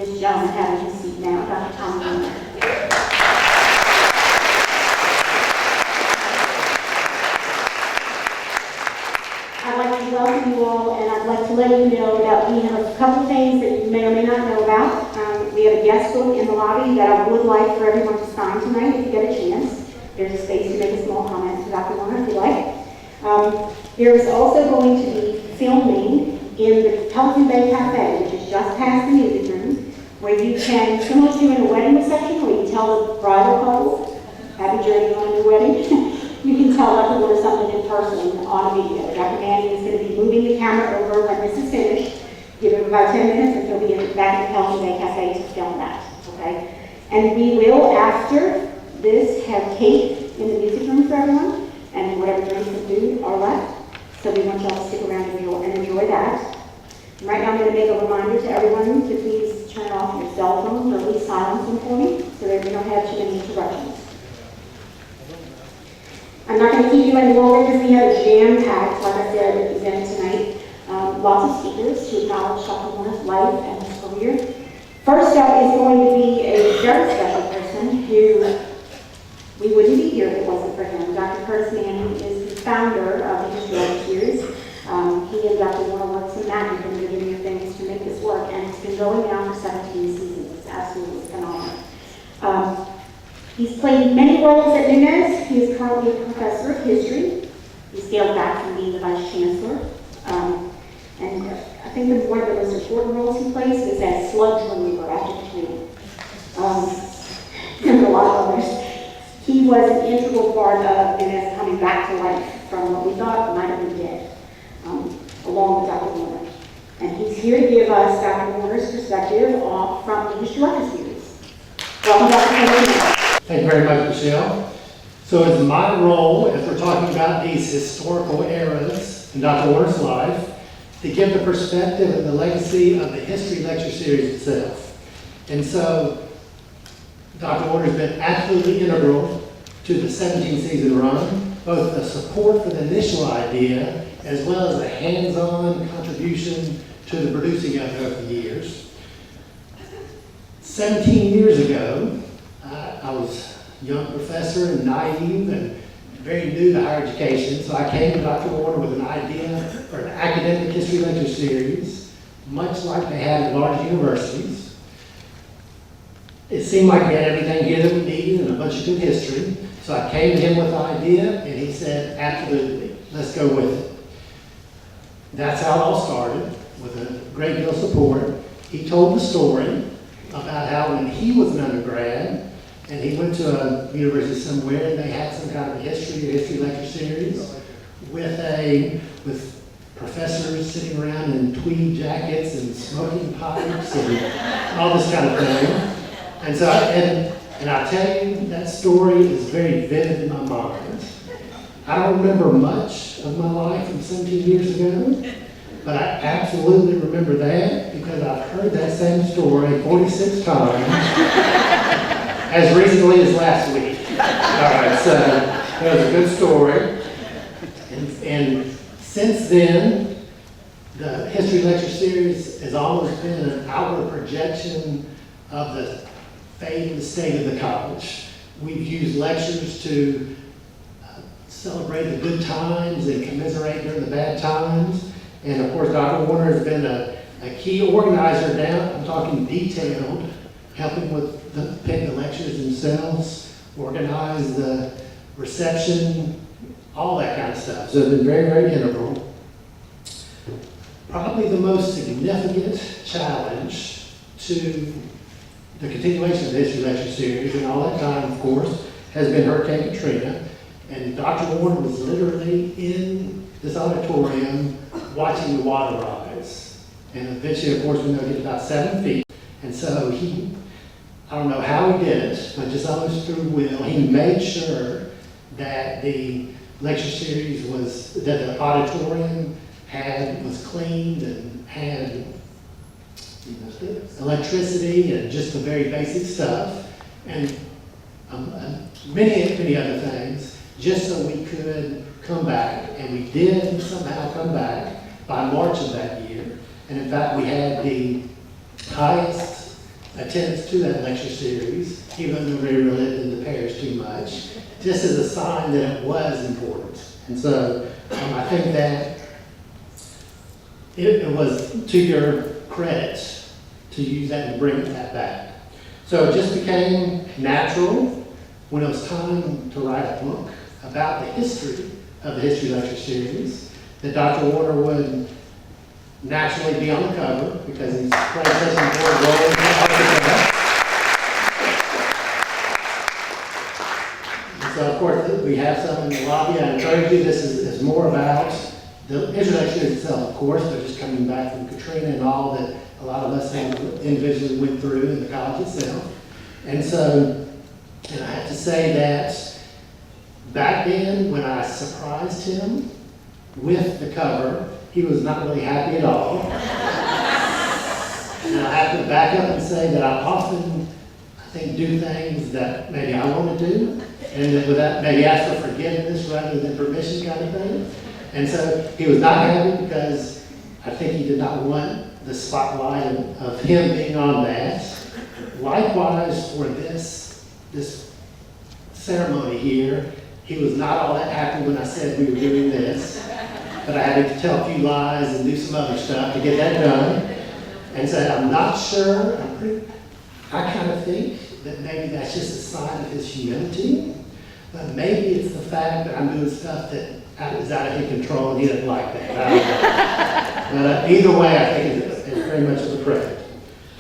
this gentleman having his seat now, Dr. Tom Boomer. I'd like to welcome you all, and I'd like to let you know that we have a couple things that you may or may not know about. We have a guest book in the lobby that I would like for everyone to sign tonight if you get a chance. There's a space to make a small comment to Dr. Warner if you like. There is also going to be filming in the 17Dec08 Cafe, which is just past the music room, where you can, similar to in a wedding reception, where you tell the bridal couple, happy journey on your wedding, you can tell Dr. Warner something in person on a video. Dr. Manning is going to be moving the camera over when this is finished. Give him about 10 minutes and he'll be back in the 17Dec08 Cafe to film that, okay? And we will, after this, have cake in the music room for everyone, and whatever drinks and food are left. So we want y'all to stick around and enjoy that. And right now I'm going to make a reminder to everyone to please turn off your cell phones or at least silence them for me so that we don't have too many interruptions. I'm not going to keep you any longer because we have a jam-packed, like I said, event tonight. Lots of speakers to acknowledge Dr. Warner's life and his career. First up is going to be a very special person who we wouldn't be here if it wasn't for him. Dr. Curtis Manning is the founder of the NHLS series. He and Dr. Warner worked some magic in the beginning of things to make this work, and it's been going now for 17 seasons. It's absolutely phenomenal. He's played many roles at Nunez. He is currently a professor of history. He scaled back from being the vice chancellor. And I think one of the most important roles he plays is as sludge remover after Katrina. And a lot of others. He was an integral part of Nunez coming back to life from what we thought might have been dead, along with Dr. Warner. And he's here to give us Dr. Warner's perspective from the History Lecture Series. Welcome, Dr. Warner. Thank you very much, Michelle. So it's my role, as we're talking about these historical eras in Dr. Warner's life, to give the perspective and the legacy of the History Lecture Series itself. And so Dr. Warner's been absolutely integral to the 17-season run, both the support for the initial idea as well as a hands-on contribution to the producing of it over the years. 17 years ago, I was a young professor and naive and very new to higher education, so I came to Dr. Warner with an idea for an academic history lecture series, much like they had at large universities. It seemed like we had everything here that we needed and a bunch of good history, so I came to him with the idea, and he said, absolutely, let's go with it. That's how it all started, with a great deal of support. He told the story about how when he was an undergrad, and he went to a university somewhere, and they had some kind of a history lecture series with professors sitting around in tweed jackets and smoking pipes and all this kind of thing. And so, and I tell you, that story is very vivid in my mind. I don't remember much of my life from 17 years ago, but I absolutely remember that because I've heard that same story 46 times. As recently as last week. All right, so that was a good story. And since then, the History Lecture Series has almost been an outward projection of the fate and the state of the college. We've used lectures to celebrate the good times and commiserate during the bad times. And of course, Dr. Warner has been a key organizer down, I'm talking detailed, helping with pick the lectures themselves, organize the reception, all that kind of stuff. So it's been very, very integral. Probably the most significant challenge to the continuation of the History Lecture Series, and all that time, of course, has been Hurricane Katrina. And Dr. Warner was literally in this auditorium watching the water rise. And eventually, of course, we know it gets about 7 feet. And so he, I don't know how he did it, but just almost through will, he made sure that the lecture series was, that the auditorium was cleaned and had electricity and just the very basic stuff, and many other things, just so we could come back. And we did somehow come back by March of that year. And in fact, we had the highest attendance to that lecture series, even though nobody really lived in the parish too much, just as a sign that it was important. And so I think that it was to your credit to use that and bring that back. So it just became natural when it was time to write a book about the history of the History Lecture Series that Dr. Warner would naturally be on the cover because he's played such an important role in the So of course we have some in the lobby. I encourage you, this is more about the introduction itself, of course, but just coming back from Katrina and all that a lot of us individually went through in the college itself. And so, and I have to say that back then when I surprised him with the cover, he was not really happy at all. And I have to back up and say that I often, I think, do things that maybe I want to do, and that without maybe ask for forgiveness rather than permission kind of thing. And so he was not happy because I think he did not want the spotlight of him being on that. Likewise for this ceremony here, he was not all that happy when I said we were doing this, but I had to tell a few lies and do some other stuff to get that done. And so I'm not sure, I kind of think that maybe that's just a sign of his humility, but maybe it's the fact that I'm doing stuff that is out of his control and he doesn't like that. But either way, I think it's very much of a credit.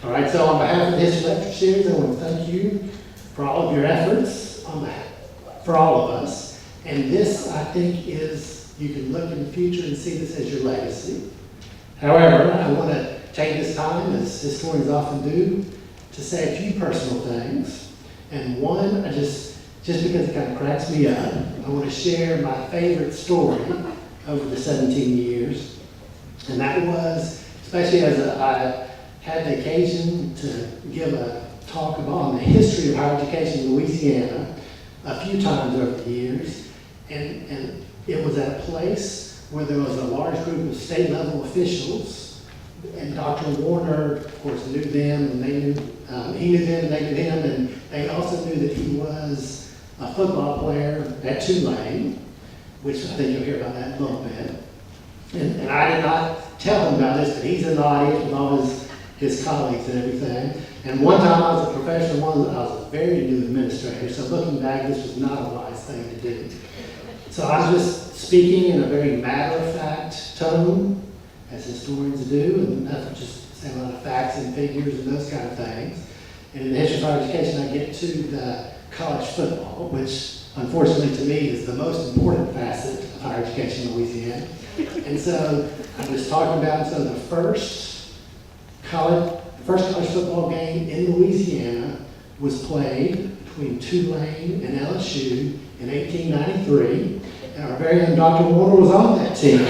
All right, so on behalf of the History Lecture Series, I want to thank you for all of your efforts, for all of us. And this, I think, is, you can look in the future and see this as your legacy. However, I want to take this time, as historians often do, to say a few personal things. And one, just because it kind of cracks me up, I want to share my favorite story over the 17 years. And that was, especially as I had the occasion to give a talk on the history of higher education in Louisiana a few times over the years. And it was at a place where there was a large group of state level officials, and Dr. Warner, of course, knew them, and they knew, he knew them, and they knew him, and they also knew that he was a football player at Tulane, which I think you'll hear about that in a little bit. And I did not tell him about this, but he's in the audience with all his colleagues and everything. And one time I was a professional, I was a very new administrator, so looking back, this was not a wise thing to do. So I was just speaking in a very matter-of-fact tone, as historians do, and nothing, just say a lot of facts and figures and those kind of things. And in the history of higher education, I get to the college football, which unfortunately to me is the most important facet of higher education in Louisiana. And so I'm just talking about, so the first college football game in Louisiana was played between Tulane and LSU in 1893, and our very own Dr. Warner was on that team.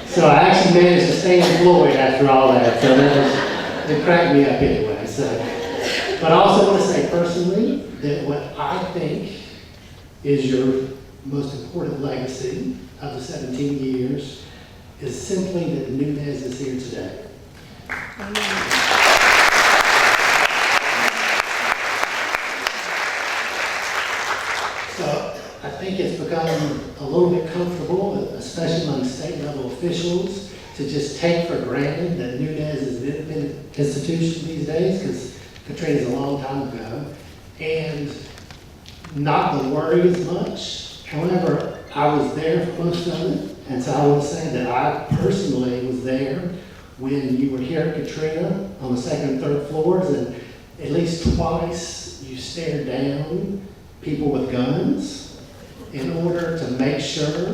So I actually managed to stay employed after all that, so it cracked me up anyway. So, but I also want to say personally that what I think is your most important legacy of the 17 years is simply that Nunez is here today. So I think it's become a little bit comfortable, especially among state level officials, to just take for granted that Nunez is an independent institution these days, because Katrina's a long time ago, and not to worry as much. However, I was there for most of it, and so I will say that I personally was there when you were here at Katrina on the second and third floors, and at least twice you stared down people with guns in order to make sure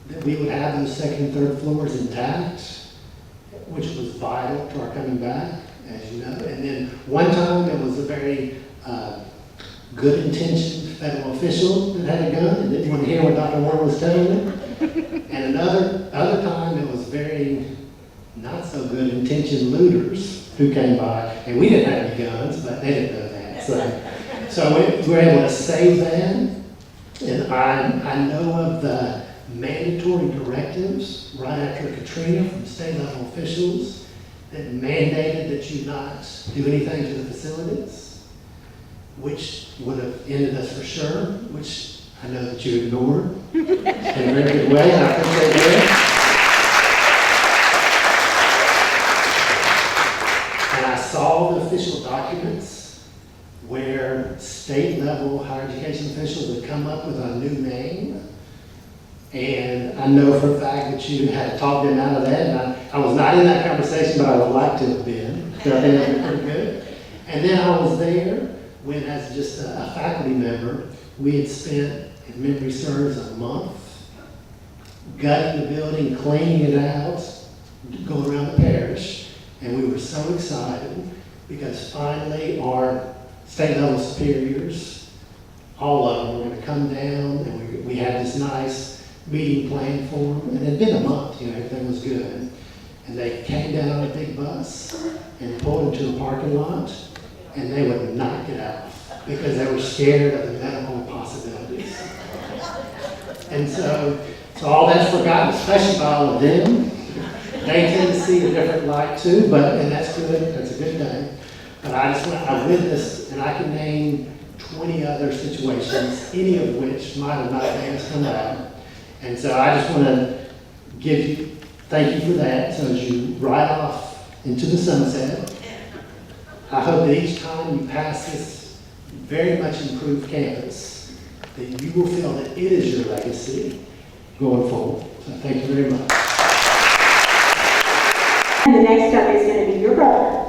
that we would have those second and third floors intact, which was vital to our coming back, as you know. And then one time it was a very good intentioned federal official that had a gun and didn't want to hear what Dr. Warner was telling them. And other time it was very not so good intentioned looters who came by, and we didn't have any guns, but they didn't know that. So we were able to save that, and I know of the mandatory directives right after Katrina from state level officials that mandated that you not do anything to the facilities, which would have ended us for sure, which I know that you ignored in a very good way, and I appreciate that. And I saw the official documents where state level higher education officials had come up with a new name. And I know for a fact that you had talked them out of that, and I was not in that conversation, but I would like to have been. So I think that would be pretty good. And then I was there when, as just a faculty member, we had spent, if memory serves, a month gutting the building, cleaning it out, going around the parish, and we were so excited because finally our state level superiors, all of them, were going to come down, and we had this nice meeting planned for them, and it had been a month, everything was good. And they came down on a big bus and pulled into a parking lot, and they would not get out because they were scared of the medical possibilities. And so all that's forgotten, especially by all of them. They tend to see a different light too, and that's good, that's a good thing. But I witnessed, and I can name 20 other situations, any of which might have not made us come out. And so I just want to thank you for that. So as you ride off into the sunset, I hope that each time you pass this very much improved campus, that you will feel that it is your legacy going forward. So thank you very much. And the next up is going to be your brother.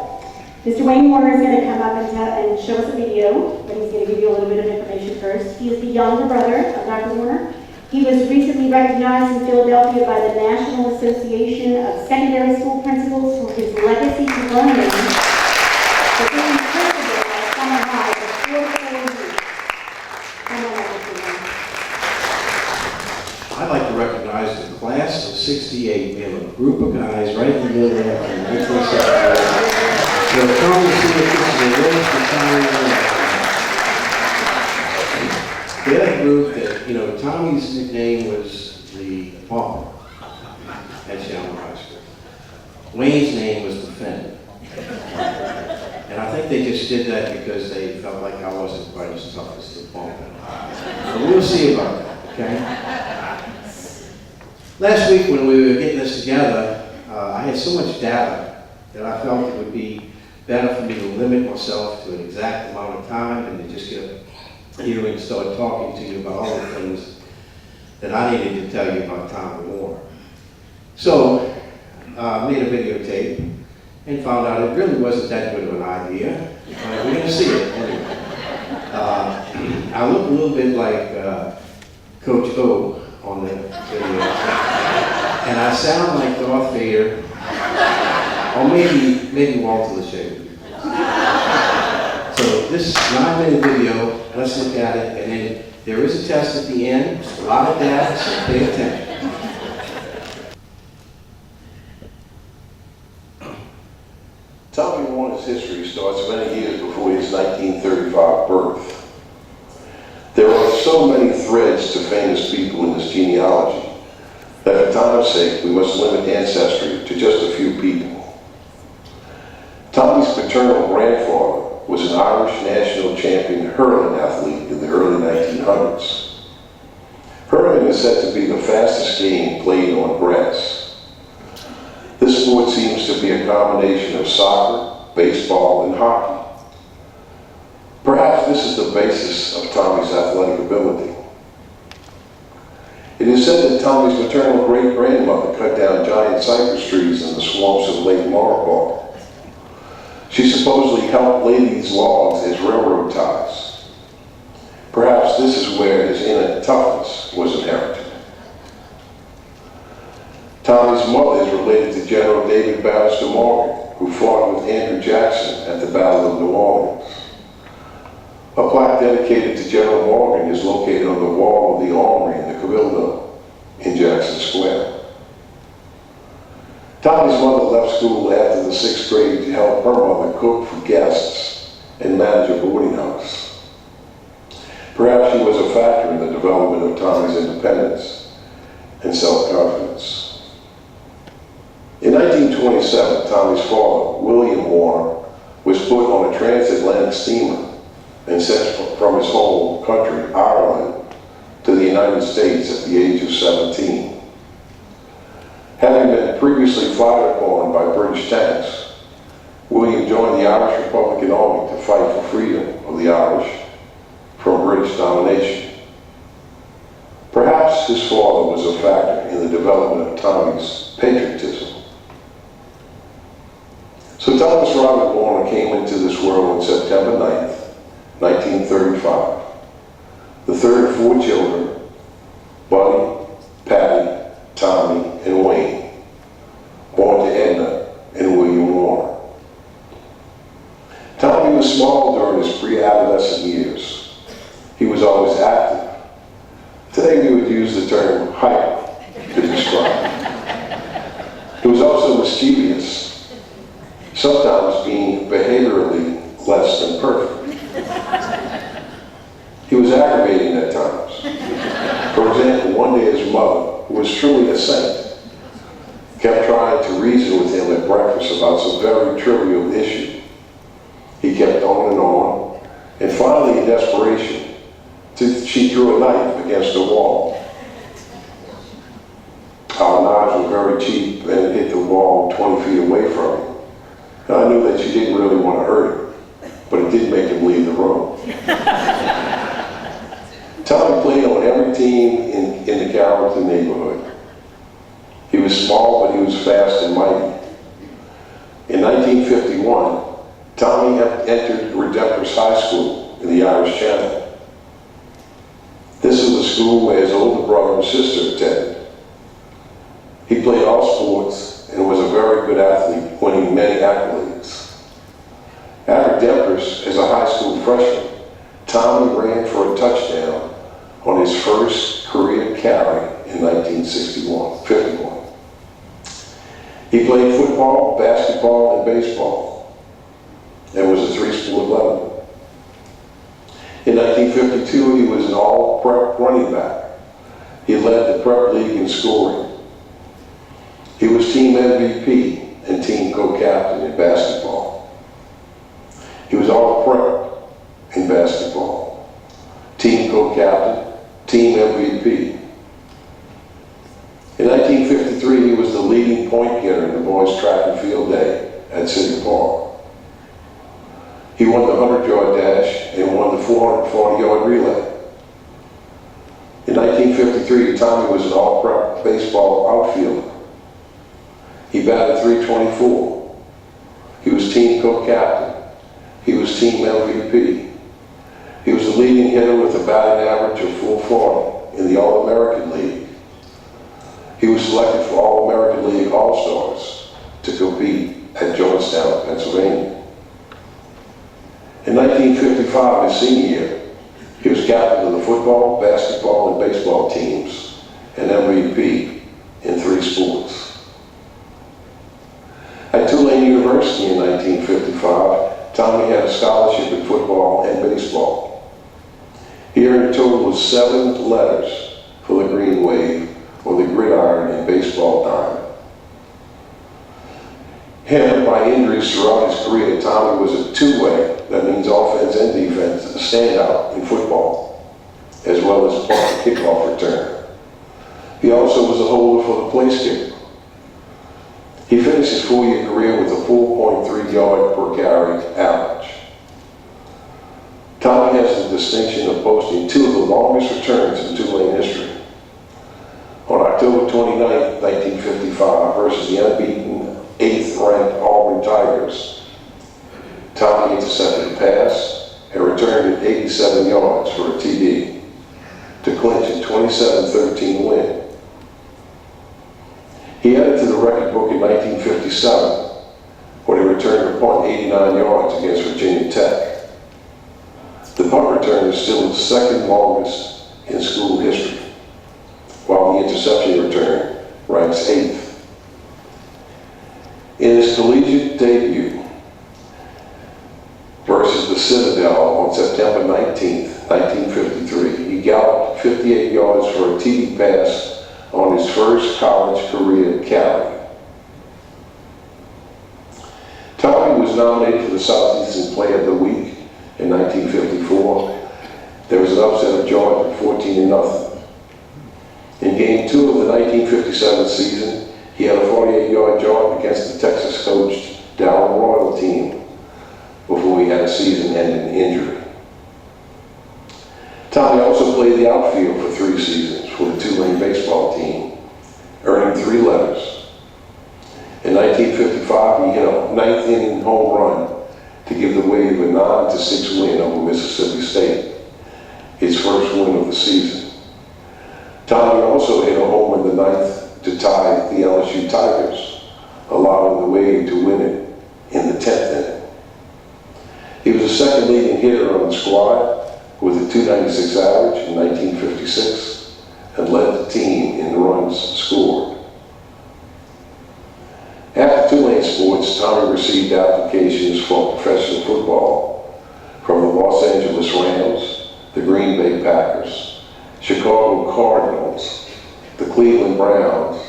Mr. Wayne Warner is going to come up and show us a video, but he's going to give you a little bit of information first. He is the younger brother of Dr. Warner. He was recently recognized in Philadelphia by the National Association of Secondary School Principals for his legacy to learning for being principal at Summer High for 4 years. Come on up, Mr. Warner. I'd like to recognize the class of '68. We have a group of guys right in the middle there from 1968. So come to see if this is a race for Tommy. The other group that, Tommy's nickname was the Bomber at Shalom High School. Wayne's name was the Finn. And I think they just did that because they felt like I wasn't quite as tough as the Bomber. But we'll see about that, okay? Last week when we were getting this together, I had so much data that I felt it would be better for me to limit myself to an exact amount of time and to just get here and start talking to you about all the things that I needed to tell you about Tommy Warner. So, made a videotape and found out it really wasn't that good of an idea. We're going to see it anyway. I look a little bit like Coach O on the video. And I sound like Darth Vader, or maybe Walter LeShay. So this is a 9-minute video. Let's look at it, and then there is a test at the end. A lot of data, so pay attention. Tommy Warner's history starts many years before his 1935 birth. There are so many threads to famous people in his genealogy that for time's sake we must limit ancestry to just a few people. Tommy's paternal grandfather was an Irish national champion hurling athlete in the early 1900s. Hurling is said to be the fastest game played on grass. This sport seems to be a combination of soccer, baseball, and hockey. Perhaps this is the basis of Tommy's athletic ability. It is said that Tommy's maternal great-grandmother cut down giant cypress trees in the swamps of Lake Maurepas. She supposedly helped lay these logs as railroad ties. Perhaps this is where his innate toughness was inherited. Tommy's mother is related to General David Bannister Morgan, who fought with Andrew Jackson at the Battle of New Orleans. A plaque dedicated to General Morgan is located on the wall of the Armory in the Cabildo in Jackson Square. Tommy's mother left school after the 6th grade to help her mother cook for guests and manage a boarding house. Perhaps she was a factor in the development of Tommy's independence and self-confidence. In 1927, Tommy's father, William Warner, was put on a transatlantic steamer and sent from his home country, Ireland, to the United States at the age of 17. Having been previously fired upon by British tanks, William joined the Irish Republican Army to fight for freedom of the Irish from British domination. Perhaps his father was a factor in the development of Tommy's patriotism. So Thomas Robert Warner came into this world on September 9th, 1935, the third of 4 children, Buddy, Patty, Tommy, and Wayne, born to Edna and William Warner. Tommy was small during his pre-adolescent years. He was always active. Today we would use the term hyper to describe him. He was also mischievous, sometimes being behaviorally less than perfect. He was aggravating at times. For example, one day his mother, who was truly a saint, kept trying to reason with him at breakfast about some very trivial issue. He kept on, and finally, in desperation, she threw a knife against the wall. Our knives were very cheap, and it hit the wall 20 feet away from him. And I knew that she didn't really want to hurt him, but it did make him leave the room. Tommy played on every team in the Carrollton neighborhood. He was small, but he was fast and mighty. In 1951, Tommy entered Redemptor's High School in the Irish Channel. This was a school where his older brother and sister attended. He played all sports and was a very good athlete, winning many accolades. At Redemptor's, as a high school freshman, Tommy ran for a touchdown on his first career carry in 1951. He played football, basketball, and baseball, and was a 3-sport level. In 1952, he was an all-prep running back. He led the prep league in scoring. He was team MVP and team co-captain in basketball. He was all-prep in basketball, team co-captain, team MVP. In 1953, he was the leading point getter in the boys' track and field day at City Park. He won the 100-yard dash and won the 440-yard relay. In 1953, Tommy was an all-prep baseball outfielder. He batted .324. He was team co-captain. He was team MVP. He was the leading hitter with a batting average of .440 in the All-American League. He was selected for All-American League All-Stars to compete at Georgetown, Pennsylvania. In 1955, his senior year, he was captain of the football, basketball, and baseball teams and MVP in 3 sports. At Tulane University in 1955, Tommy had a scholarship in football and baseball. He earned a total of 7 letters for the Green Wave, or the gridiron in baseball diamond. Hampered by injuries throughout his career, Tommy was a two-way, that means offense and defense, a standout in football, as well as punt and kickoff return. He also was a holder for the place kicker. He finished his 4-year career with a 4.3 yard per carry average. Tommy has the distinction of boasting 2 of the longest returns in Tulane history. On October 29, 1955, versus the unbeaten 8th-ranked Auburn Tigers, Tommy intercepted a pass and returned it 87 yards for a TD to clinch a 27-13 win. He added to the record book in 1957 when he returned a punt 89 yards against Virginia Tech. The punt return is still the 2nd longest in school history, while the interception return ranks 8th. In his collegiate debut versus the Citadel on September 19, 1953, he galloped 58 yards for a TD pass on on his first college career carry. Tommy was nominated for the Southeastern Player of the Week in 1954. There was an upset of Georgia, 14-0. In Game 2 of the 1957 season, he had a 48-yard jaunt against the Texas-coached Darrell Royal team before he had a season-ending injury. Tommy also played the outfield for 3 seasons for the Tulane baseball team, earning 3 letters. In 1955, he hit a 9th-inning home run to give the Wave a 9-6 win over Mississippi State, his first win of the season. Tommy also hit a home in the 9th to tie the LSU Tigers, allowing the Wave to win it in the 10th inning. He was the second leading hitter on the squad with a .296 average in 1956 and led the team in runs scored. After Tulane sports, Tommy received applications for professional football from the Los Angeles Rams, the Green Bay Packers, Chicago Cardinals, the Cleveland Browns,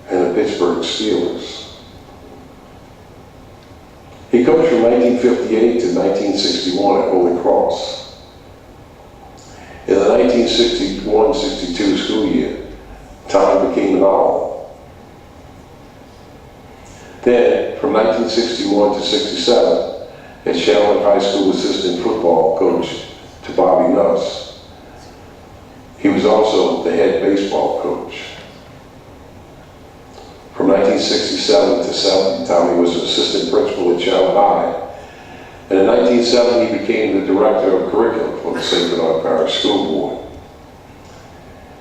and the Pittsburgh Steelers. He coached from 1958 to 1961 at Holy Cross. In the 1961-62 school year, Tommy became an Owl. Then, from 1961 to 67, as Chandler High School assistant football coach to Bobby Nuss, he was also the head baseball coach. From 1967 to 70, Tommy was an assistant principal at Chandler High. And in 1970, he became the director of curriculum for the St. Bernard Parish School Board.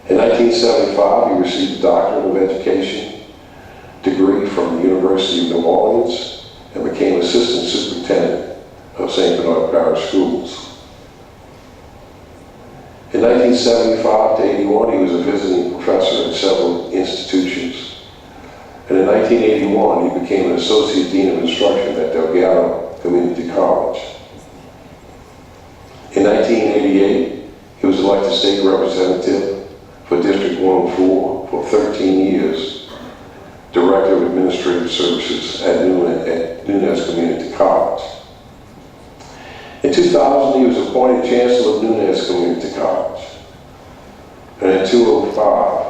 In 1975, he received a Doctorate of Education degree from the University of New Orleans and became assistant superintendent of St. Bernard Parish Schools. In 1975 to 81, he was a visiting professor at several institutions. And in 1981, he became an associate dean of instruction at Delgado Community College. In 1988, he was elected state representative for District 104 for 13 years, Director of Administrative Services at Nunez Community College. In 2000, he was appointed Chancellor of Nunez Community College. And in 2005,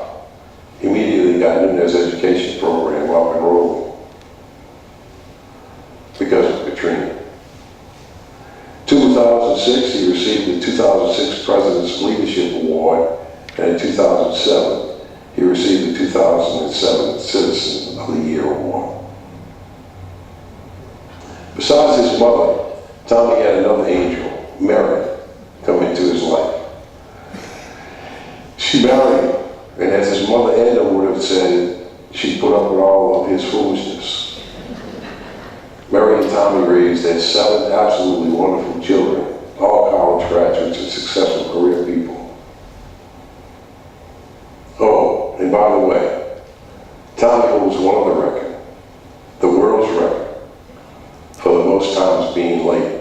immediately got Nunez education program up and rolling because of Katrina. 2006, he received the 2006 President's Leadership Award, and in 2007, he received the 2007 Citizen of the Year Award. Besides his mother, Tommy had another angel, Mary, come into his life. She married him, and as his mother Edna would have said, she put up with all of his foolishness. Mary and Tommy raised their 7 absolutely wonderful children, all college graduates and successful career people. Oh, and by the way, Tommy holds one other record, the world's record, for the most times being late.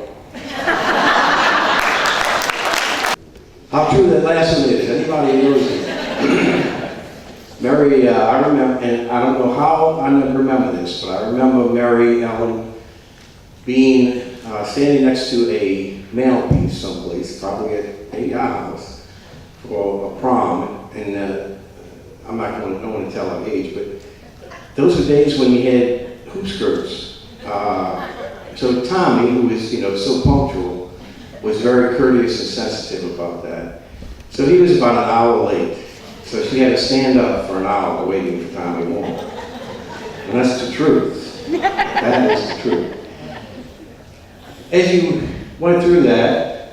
How true that last one is, anybody knows it. Mary, I remember, and I don't know how I remember this, but I remember Mary Ellen being standing next to a mantelpiece someplace, probably at a house, for a prom, and I'm not going to tell her age, but those were days when you had hoop skirts. So Tommy, who was so punctual, was very courteous and sensitive about that. So he was about an hour late. So she had to stand up for an hour waiting for Tommy Warren. And that's the truth. That is the truth. As you went through that,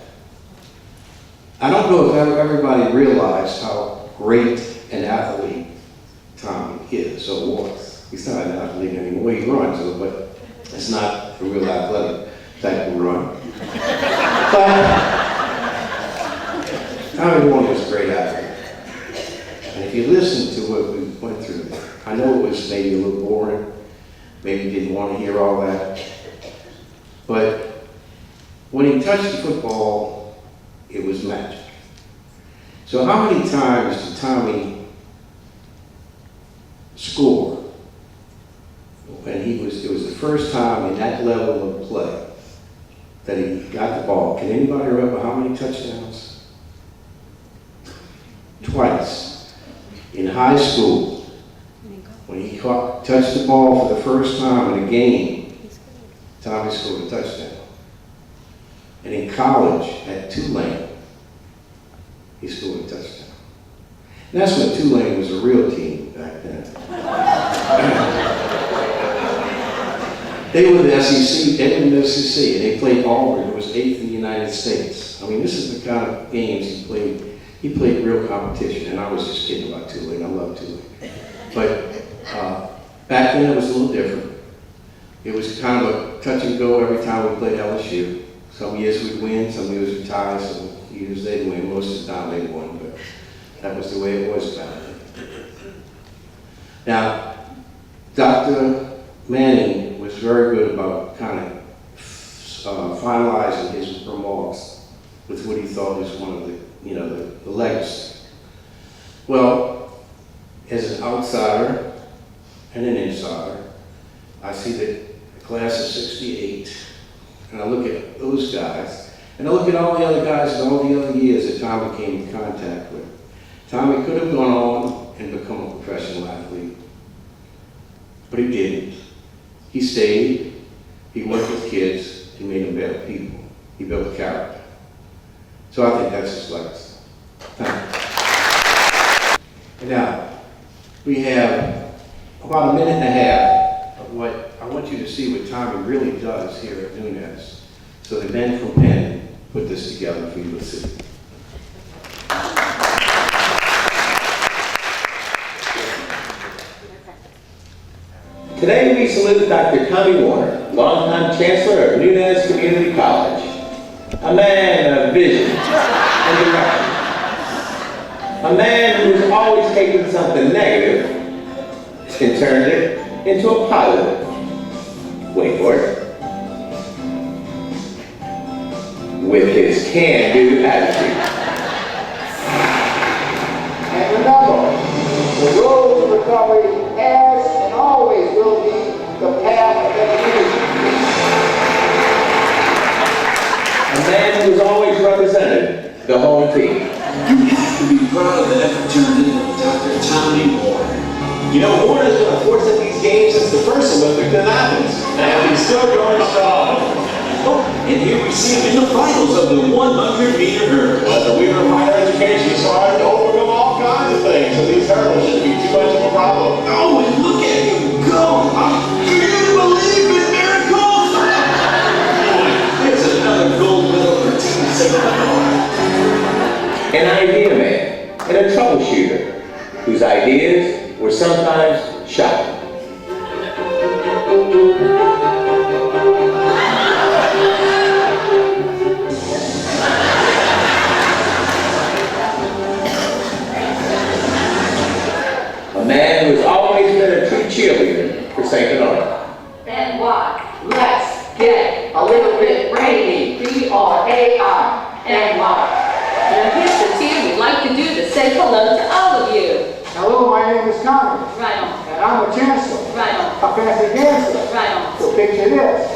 I don't know if everybody realized how great an athlete Tommy is or was. He's not an athlete anymore. He runs, but it's not a real athletic type of run. But Tommy Warren was a great athlete. And if you listen to what we went through, I know it was maybe a little boring, maybe you didn't want to hear all that, but when he touched the football, it was magic. So how many times did Tommy score. And it was the first time in that level of play that he got the ball. Can anybody remember how many touchdowns? Twice. In high school, when he touched the ball for the first time in a game, Tommy scored a touchdown. And in college at Tulane, he scored a touchdown. And that's when Tulane was a real team back then. They were the SEC, and they played Auburn, who was 8th in the United States. I mean, this is the kind of games he played. He played real competition, and I was just kidding about Tulane. I love Tulane. But back then it was a little different. It was kind of a touch and go every time we played LSU. Some years we'd win, some years we'd tie, some years they'd win. Most of the time they'd win, but that was the way it was back then. Now, Dr. Manning was very good about kind of finalizing his remarks with what he thought was one of the legacy. Well, as an outsider and an insider, I see the class of '68, and I look at those guys, and I look at all the other guys and all the other years that Tommy came in contact with. Tommy could have gone on and become a professional athlete, but he didn't. He stayed, he worked with kids, he made them better people. He built character. So I think that's his legacy. Thank you. Now, we have about a minute and a half of what I want you to see what Tommy really does here at Nunez. So the men from Penn put this together for you to see. Today we salute Dr. Tommy Warner, longtime Chancellor of Nunez Community College. A man of vision and direction. A man who's always taken something negative and turned it into a positive. Wait for it. With his can-do attitude. And remember, the road to recovery has and always will be the path of education. A man who's always represented the home team. You have to be proud of the effort turned in Dr. Tommy Warner. You know, Warner's been a force at these games since the first Olympics in Athens. And he's still going strong. Oh, and here we see him in the finals of the 100-meter hurdle. But the leader of higher education is hard to overcome all kinds of things, so these hurdles shouldn't be too much of a problem. Oh, and look at him go! Do you believe in miracles? There's another gold medal for Team 17. An idea man and a troubleshooter whose ideas were sometimes shocking. A man who has always been a true cheerleader for St. Bernard. And why? Let's get a little bit brainy. B-R-A-I. And why? Now here's the team we'd like to do to say hello to all of you. Hello, my name is Tommy, Right on. and I'm a chancellor, Right on. a fancy dancer. Right on. So picture this.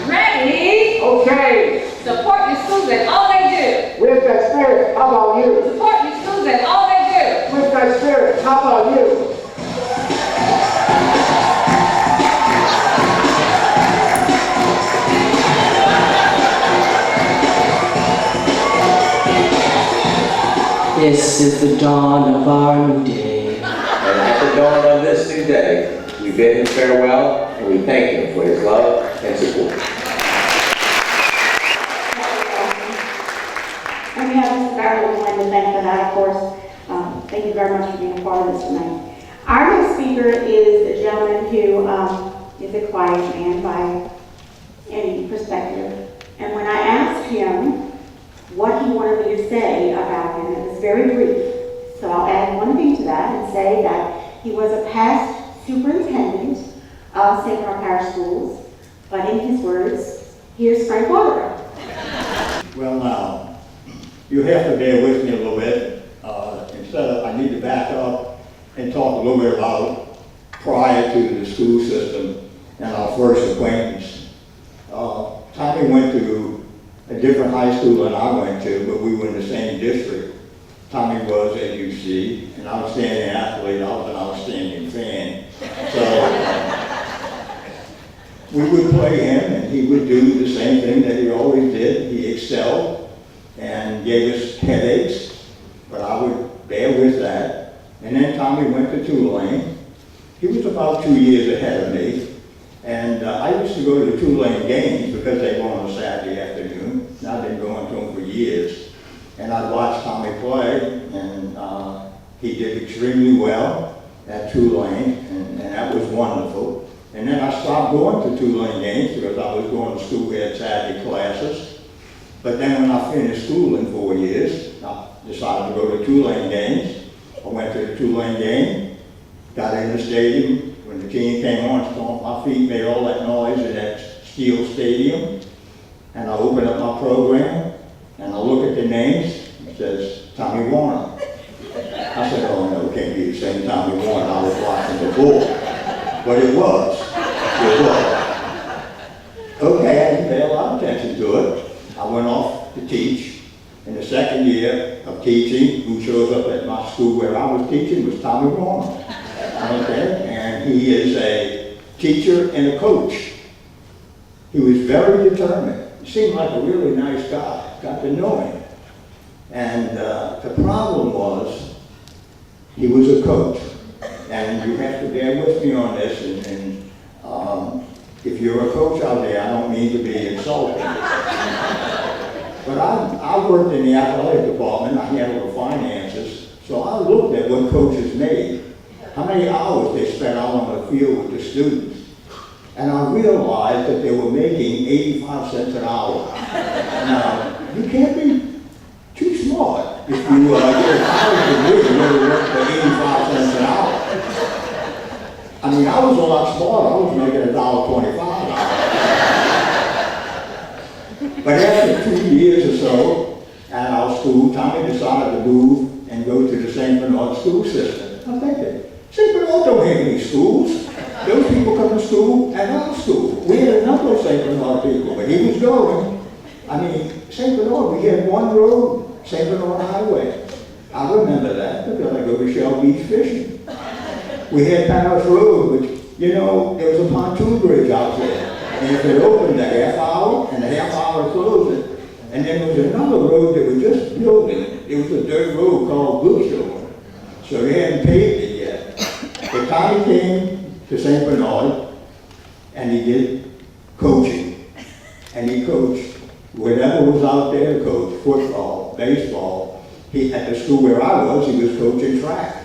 Ready? Okay, Support your schools and all they with that spirit, how about do. you? Support your schools and all they With that spirit, how about you? This is the dawn of our new day. And at the dawn of this new day, we bid him farewell and we thank him for his love and support. And we have Mr. Barrett we'd like to thank for that, of course. Thank you very much for being a part of this tonight. Our next speaker is a gentleman who is a quiet man by any perspective. And when I asked him what he wanted me to say about him, it was very brief. So I'll add one thing to that and say that he was a past superintendent of St. Bernard Parish Schools, but in his words, here's Frank Waterer. Well, now, you have to bear with me a little bit in instead of, I need to back up and talk a little bit about prior to the school system and our first acquaintance. Tommy went to a different high school than I went to, but we were in the same district. Tommy was, as you see, an outstanding athlete. I was an outstanding fan. So we would play him, and he would do the same thing that he always did. He excelled and gave us headaches, but I would bear with that. And then Tommy went to Tulane. He was about 2 years ahead of me. And I used to go to the Tulane games because they were on a Saturday afternoon. And I've been going to them for years. And I'd watch Tommy play, and he did extremely well at Tulane, and that was wonderful. And then I stopped going to Tulane games because I was going to school, we had Saturday classes. But then when I finished school in 4 years, I decided to go to Tulane games. I went to the Tulane game, got in the stadium. When the team came on, stomped my feet, made all that noise in that steel stadium. And I opened up my program, and I look at the names. It says Tommy Warner. I said, oh no, it can't be the same Tommy Warner I was watching before. But it was. It was. Okay, I didn't pay a lot of attention to it. I went off to teach. In the second year of teaching, who shows up at my school where I was teaching was Tommy Warner. Okay, and he is a teacher and a coach. He was very determined. He seemed like a really nice guy. Got to know him. And the problem was, he was a coach. And you have to bear with me on this, and if you're a coach out there, I don't mean to be insulting. But I worked in the athletic department, I handled the finances, so I looked at what coaches made, how many hours they spent out on the field with the students. And I realized that they were making 85 cents an hour. Now, you can't be too smart if you get a college degree and really work for 85 cents an hour. I mean, I was a lot smarter. I was making $1.25 an hour. But after 2 years or so at our school, Tommy decided to move and go to the St. Bernard school system. I'm thinking, St. Bernard don't have any schools. Those people come to school at our school. We had a number of St. Bernard people, but he was going. I mean, St. Bernard, we had one road, St. Bernard Highway. I remember that because I go to Shell Beach fishing. We had Paris Road, which, you know, there was a pontoon bridge out there. And if it opened a half hour, and a half hour closed it, and then there was another road that was just building. It was a dirt road called Bushel. So they hadn't paved it yet. But Tommy came to St. Bernard, and he did coaching. And he coached whatever was out there, coached football, baseball. At the school where I was, he was coaching track.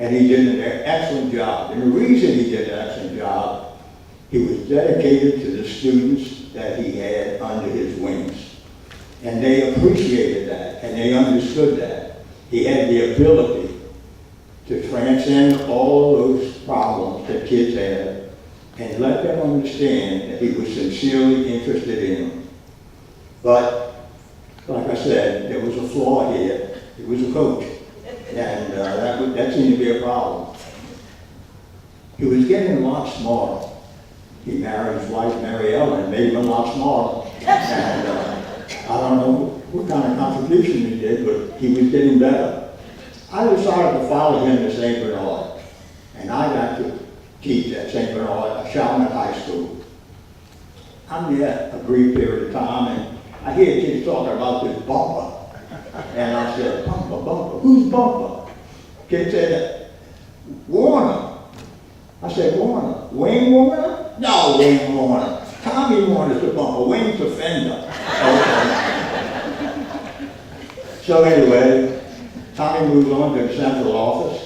And he did an excellent job. And the reason he did an excellent job, he was dedicated to the students that he had under his wings. And they appreciated that, and they understood that. He had the ability to transcend all those problems that kids had and let them understand that he was sincerely interested in them. But, like I said, there was a flaw here. He was a coach, and that seemed to be a problem. He was getting a lot smarter. He married his wife, Mary Ellen, and made him a lot smarter. And I don't know what kind of contribution he did, but he was getting better. I decided to follow him to St. Bernard, and I got to teach at St. Bernard, Chalmette High School. I'm there a brief period of time, and I hear kids talking about this bumper. And I said, bumper, who's bumper? Kid said, Warner. I said, Warner, Wayne Warner? No, Wayne Warner. Tommy Warner's the bumper, Wayne's the fender. Okay. So anyway, Tommy moved on to the central office,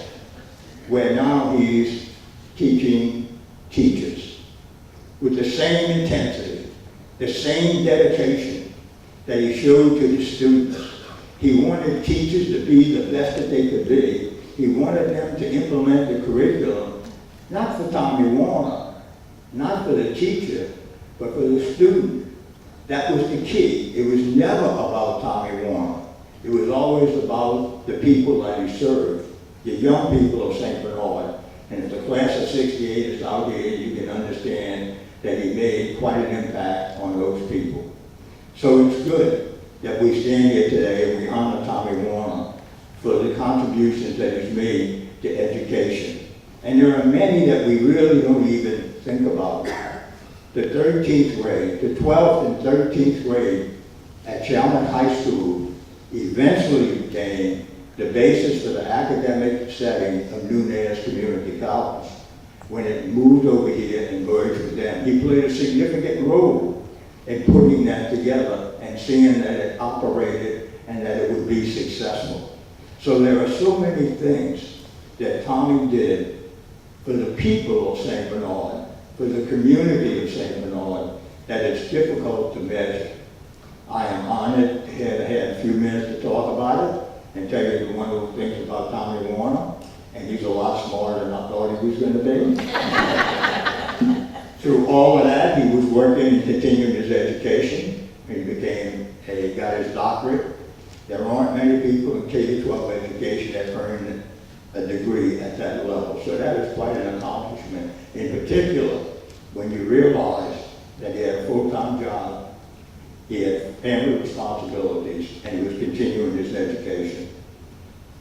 where now he's teaching teachers with the same intensity, the same dedication that he showed to the students. He wanted teachers to be the best that they could be. He wanted them to implement the curriculum, not for Tommy Warner, not for the teacher, but for the student. That was the key. It was never about Tommy Warner. It was always about the people that he served, the young people of St. Bernard. And if the class of '68 is out here, you can understand that he made quite an impact on those people. So it's good that we stand here today and we honor Tommy Warner for the contributions that he's made to education. And there are many that we really don't even think about. The 13th grade, the 12th and 13th grade at Chalmette High School eventually became the basis for the academic setting of Nunez Community College when it moved over here and merged with them. He played a significant role in putting that together and seeing that it operated and that it would be successful. So there are so many things that Tommy did for the people of St. Bernard, for the community of St. Bernard, that it's difficult to measure. I am honored to have had a few minutes to talk about it and tell you one of the things about Tommy Warner, and he's a lot smarter than I thought he was going to be. Through all of that, he was working and continuing his education. He got his doctorate. There aren't many people in K-12 education that earn a degree at that level, so that is quite an accomplishment. In particular, when you realize that he had a full-time job, he had family responsibilities, and he was continuing his education.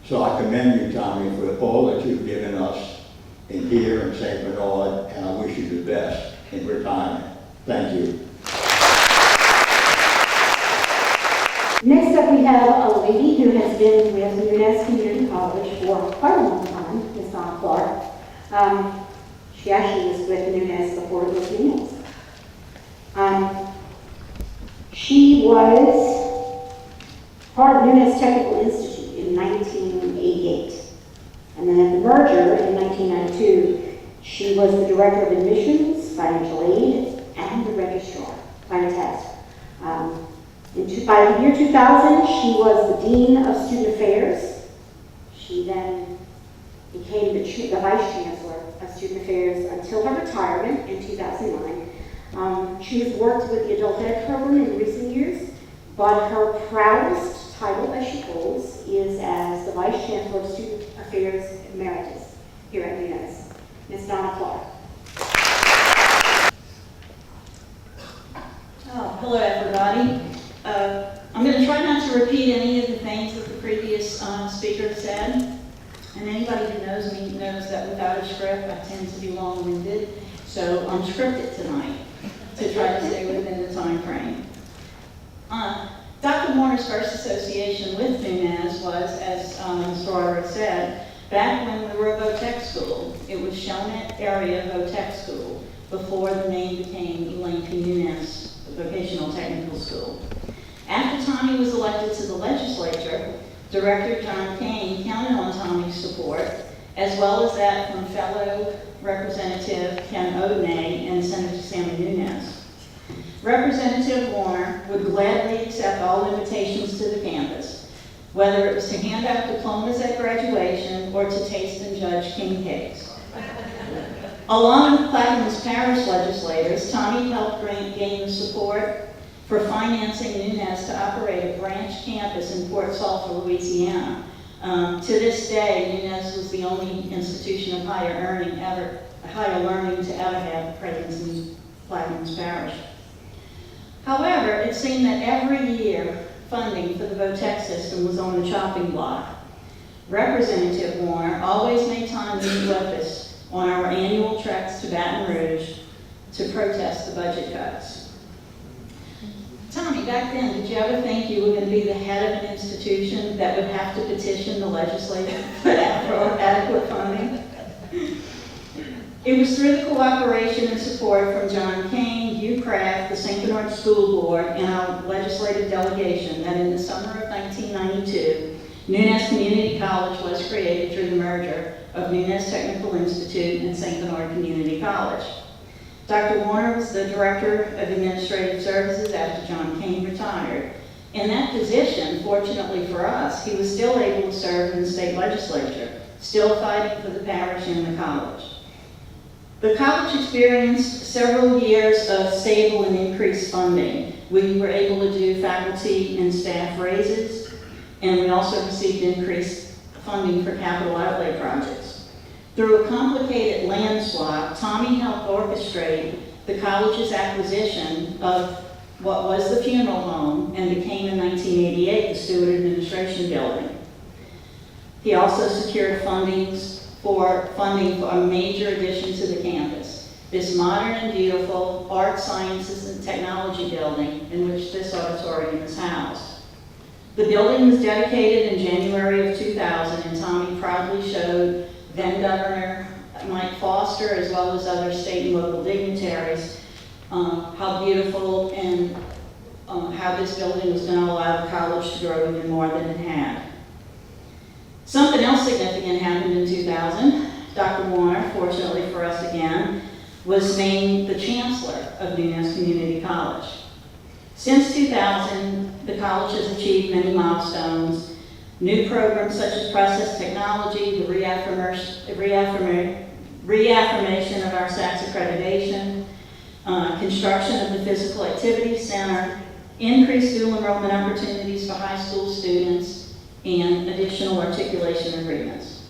So I commend you, Tommy, for all that you've given us in here in St. Bernard, and I wish you the best in retirement. Thank you. Next up, we have a lady who has been with Nunez Community College for quite a long time, Ms. Donna Clark. She actually was with Nunez before it was Nunez. She was part of Nunez Technical Institute in 1988. And then at the merger in 1992, she was the Director of Admissions, Financial Aid, and the Registrar by test. By the year 2000, she was the Dean of Student Affairs. She then became the Vice Chancellor of Student Affairs until her retirement in 2009. She has worked with the Adult Ed program in recent years, but her proudest title that she holds is as the Vice Chancellor of Student Affairs Emeritus here at Nunez. Ms. Donna Clark. Hello, everybody. I'm going to try not to repeat any of the things that the previous speaker said. And anybody who knows me knows that without a script, I tend to be long-winded. So I'm scripted tonight to try to stay within the time frame. Dr. Warner's first association with Nunez was, as Ms. Roderick said, back when we were a VOTEC school. It was Chalmette Area VOTEC School before the name became Elaine P. Nunez Vocational Technical School. After Tommy was elected to the legislature, Director John Kane counted on Tommy's support, as well as that from fellow Representative Ken Odney and Senator Sammy Nunez. Representative Warner would gladly accept all invitations to the campus, whether it was to hand out diplomas at graduation or to taste and judge king cakes. Along with Plaquemines Parish legislators, Tommy helped gain the support for financing Nunez to operate a branch campus in Port Sulphur, Louisiana. To this day, Nunez was the only institution of higher learning to ever have a presence in Plaquemines Parish. However, it seemed that every year, funding for the VOTEC system was on the chopping block. Representative Warner always made time to meet with us on our annual treks to Baton Rouge to protest the budget cuts. Tommy, back then, did you ever think you were going to be the head of an institution that would have to petition the legislature for adequate funding? It was through the cooperation and support from John Kane, Hugh Kraft, the St. Bernard School Board, and our legislative delegation that in the summer of 1992, Nunez Community College was created through the merger of Nunez Technical Institute and St. Bernard Community College. Dr. Warner was the Director of Administrative Services after John Kane retired. In that position, fortunately for us, he was still able to serve in the state legislature, still fighting for the parish and the college. The college experienced several years of stable and increased funding. We were able to do faculty and staff raises. and we also received increased funding for capital outlay projects. Through a complicated land swap, Tommy helped orchestrate the college's acquisition of what was the funeral home and became in 1988 the Stewart Administration Building. He also secured funding for a major addition to the campus, this modern and beautiful art, sciences, and technology building in which this auditorium is housed. The building was dedicated in January of 2000, and Tommy proudly showed then Governor Mike Foster, as well as other state and local dignitaries, how beautiful and how this building was going to allow the college to grow even more than it had. Something else significant happened in 2000. Dr. Warner, fortunately for us again, was named the Chancellor of Nunez Community College. Since 2000, the college has achieved many milestones. New programs such as process technology, the reaffirmation of our SACS accreditation, construction of the Physical Activity Center, increased dual enrollment opportunities for high school students, and additional articulation agreements.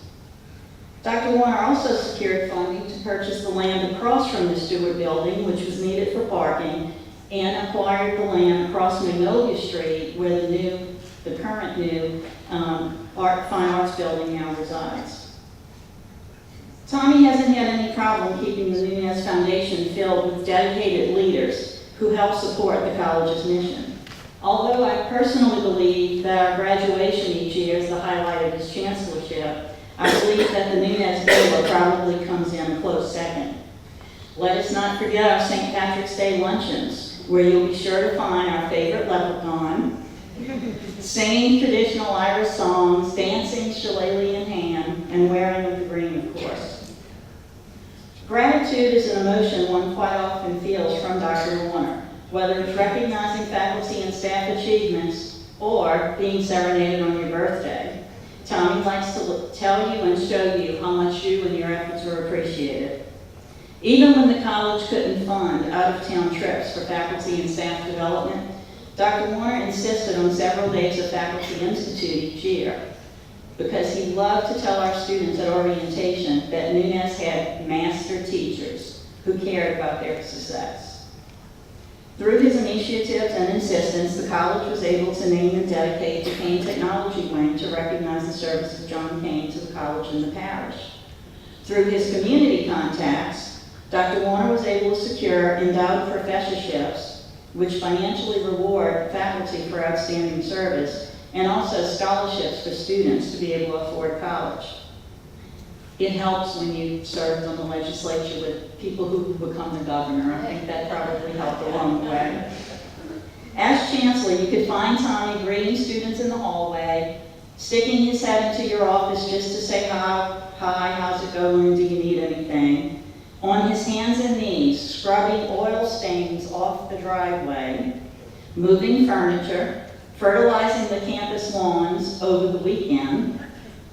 Dr. Warner also secured funding to purchase the land across from the Stewart Building, which was needed for parking, and acquired the land across Magnolia Street, where the current new Fine Arts Building now resides. Tommy hasn't had any problem keeping the Nunez Foundation filled with dedicated leaders who help support the college's mission. Although I personally believe that our graduation each year is the highlight of his chancellorship, I believe that the Nunez Gala probably comes in a close second. Let us not forget our St. Patrick's Day luncheons, where you'll be sure to find our favorite leprechaun, singing traditional Irish songs, dancing shillelagh in hand, and wearing of the green, of course. Gratitude is an emotion one quite often feels from Dr. Warner, whether it's recognizing faculty and staff achievements or being serenaded on your birthday. Tommy likes to tell you and show you how much you and your efforts are appreciated. Even when the college couldn't fund out-of-town trips for faculty and staff development, Dr. Warner insisted on several days of Faculty Institute each year because he loved to tell our students at orientation that Nunez had master teachers who cared about their success. Through his initiatives and insistence, the college was able to name and dedicate the Kane Technology Wing to recognize the service of John Kane to the college and the parish. Through his community contacts, Dr. Warner was able to secure endowed professorships, which financially reward faculty for outstanding service, and also scholarships for students to be able to afford college. It helps when you served on the legislature with people who become the governor. I think that probably helped along the way. As Chancellor, you could find Tommy greeting students in the hallway, sticking his head into your office just to say hi, how's it going, do you need anything? On his hands and knees, scrubbing oil stains off the driveway, moving furniture, fertilizing the campus lawns over the weekend,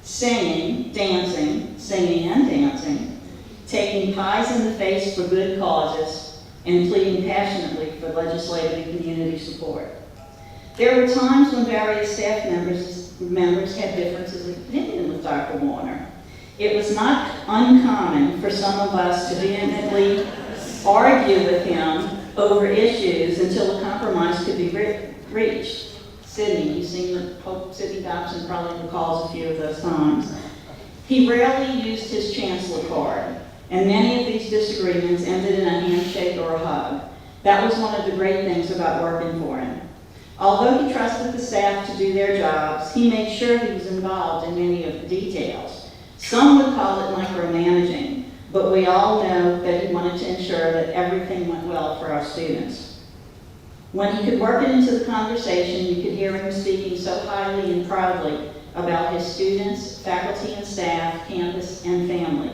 singing, dancing, singing and dancing, taking pies in the face for good causes, and pleading passionately for legislative and community support. There were times when various staff members had differences of opinion with Dr. Warner. It was not uncommon for some of us to vehemently argue with him over issues until a compromise could be reached. Sydney, Sydney Dobson probably recalls a few of those times. He rarely used his chancellor card, and many of these disagreements ended in a handshake or a hug. That was one of the great things about working for him. Although he trusted the staff to do their jobs, he made sure he was involved in many of the details. Some would call it micromanaging, but we all know that he wanted to ensure that everything went well for our students. When he could work it into the conversation, you could hear him speaking so highly and proudly about his students, faculty and staff, campus, and family.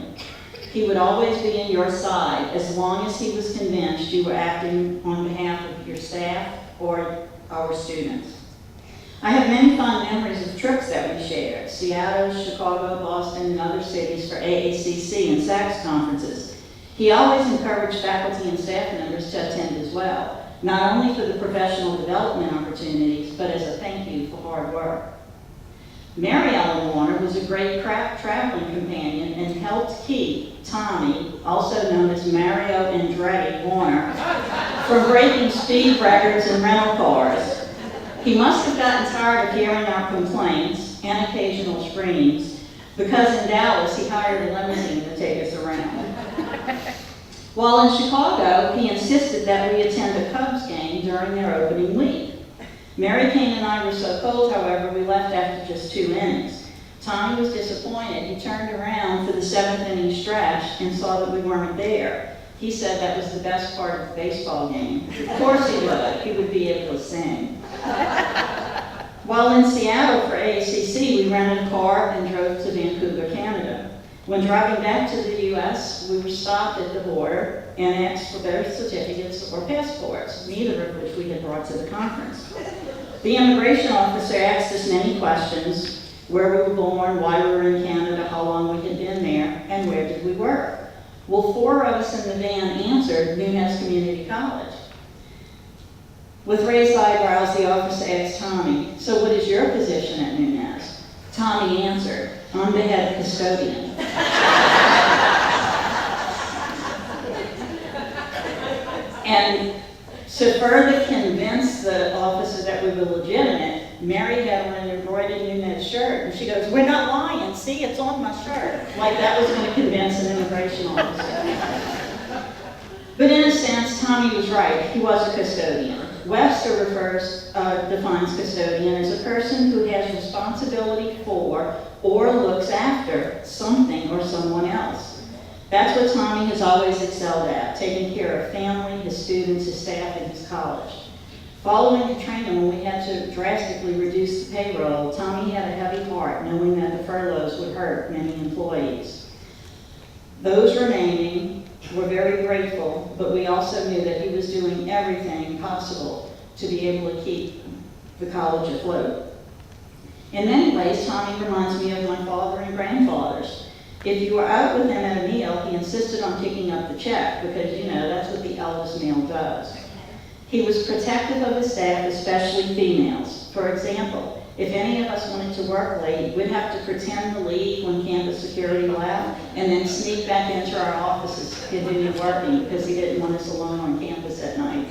He would always be on your side as long as he was convinced you were acting on behalf of your staff or our students. I have many fond memories of trips that we shared: Seattle, Chicago, Boston, and other cities for AACC and SACS conferences. He always encouraged faculty and staff members to attend as well, not only for the professional development opportunities, but as a thank you for hard work. Mary Ellen Warner was a great traveling companion and helped keep Tommy, also known as Mario Andretti Warner, from breaking speed records in rental cars. He must have gotten tired of hearing our complaints and occasional screams, because in Dallas he hired a limousine to take us around. While in Chicago, he insisted that we attend a Cubs game during their opening week. Mary Kane and I were so cold, however, we left after just 2 innings. Tommy was disappointed. He turned around for the 7th inning stretch and saw that we weren't there. He said that was the best part of the baseball game. Of course he would. He would be able to sing. While in Seattle for AACC, we rented a car and drove to Vancouver, Canada. When driving back to the U.S., we were stopped at the border and asked for birth certificates or passports, neither of which we had brought to the conference. The immigration officer asked us many questions: where we were born, why we were in Canada, how long we had been there, and where did we work. Well, 4 of us in the van answered Nunez Community College. With raised eyebrows, the officer asked Tommy, "So what is your position at Nunez?" Tommy answered, "I'm the head custodian." And to further convince the officer that we were legitimate, Mary had on an embroidered Nunez shirt, and she goes, "We're not lying, see, it's on my shirt." Like that was going to convince an immigration officer. But in a sense, Tommy was right, he was a custodian. Webster defines custodian as a person who has responsibility for or looks after something or someone else. That's what Tommy has always excelled at, taking care of family, his students, his staff, and his college. Following the training, when we had to drastically reduce the payroll, Tommy had a heavy heart, knowing that the furloughs would hurt many employees. Those remaining were very grateful, but we also knew that he was doing everything possible to be able to keep the college afloat. In many ways, Tommy reminds me of my father and grandfathers. If you were out with him at a meal, he insisted on picking up the check because, you know, that's what the eldest male does. He was protective of his staff, especially females. For example, if any of us wanted to work late, we'd have to pretend to leave when campus security allowed and then sneak back into our offices to continue working because he didn't want us alone on campus at night.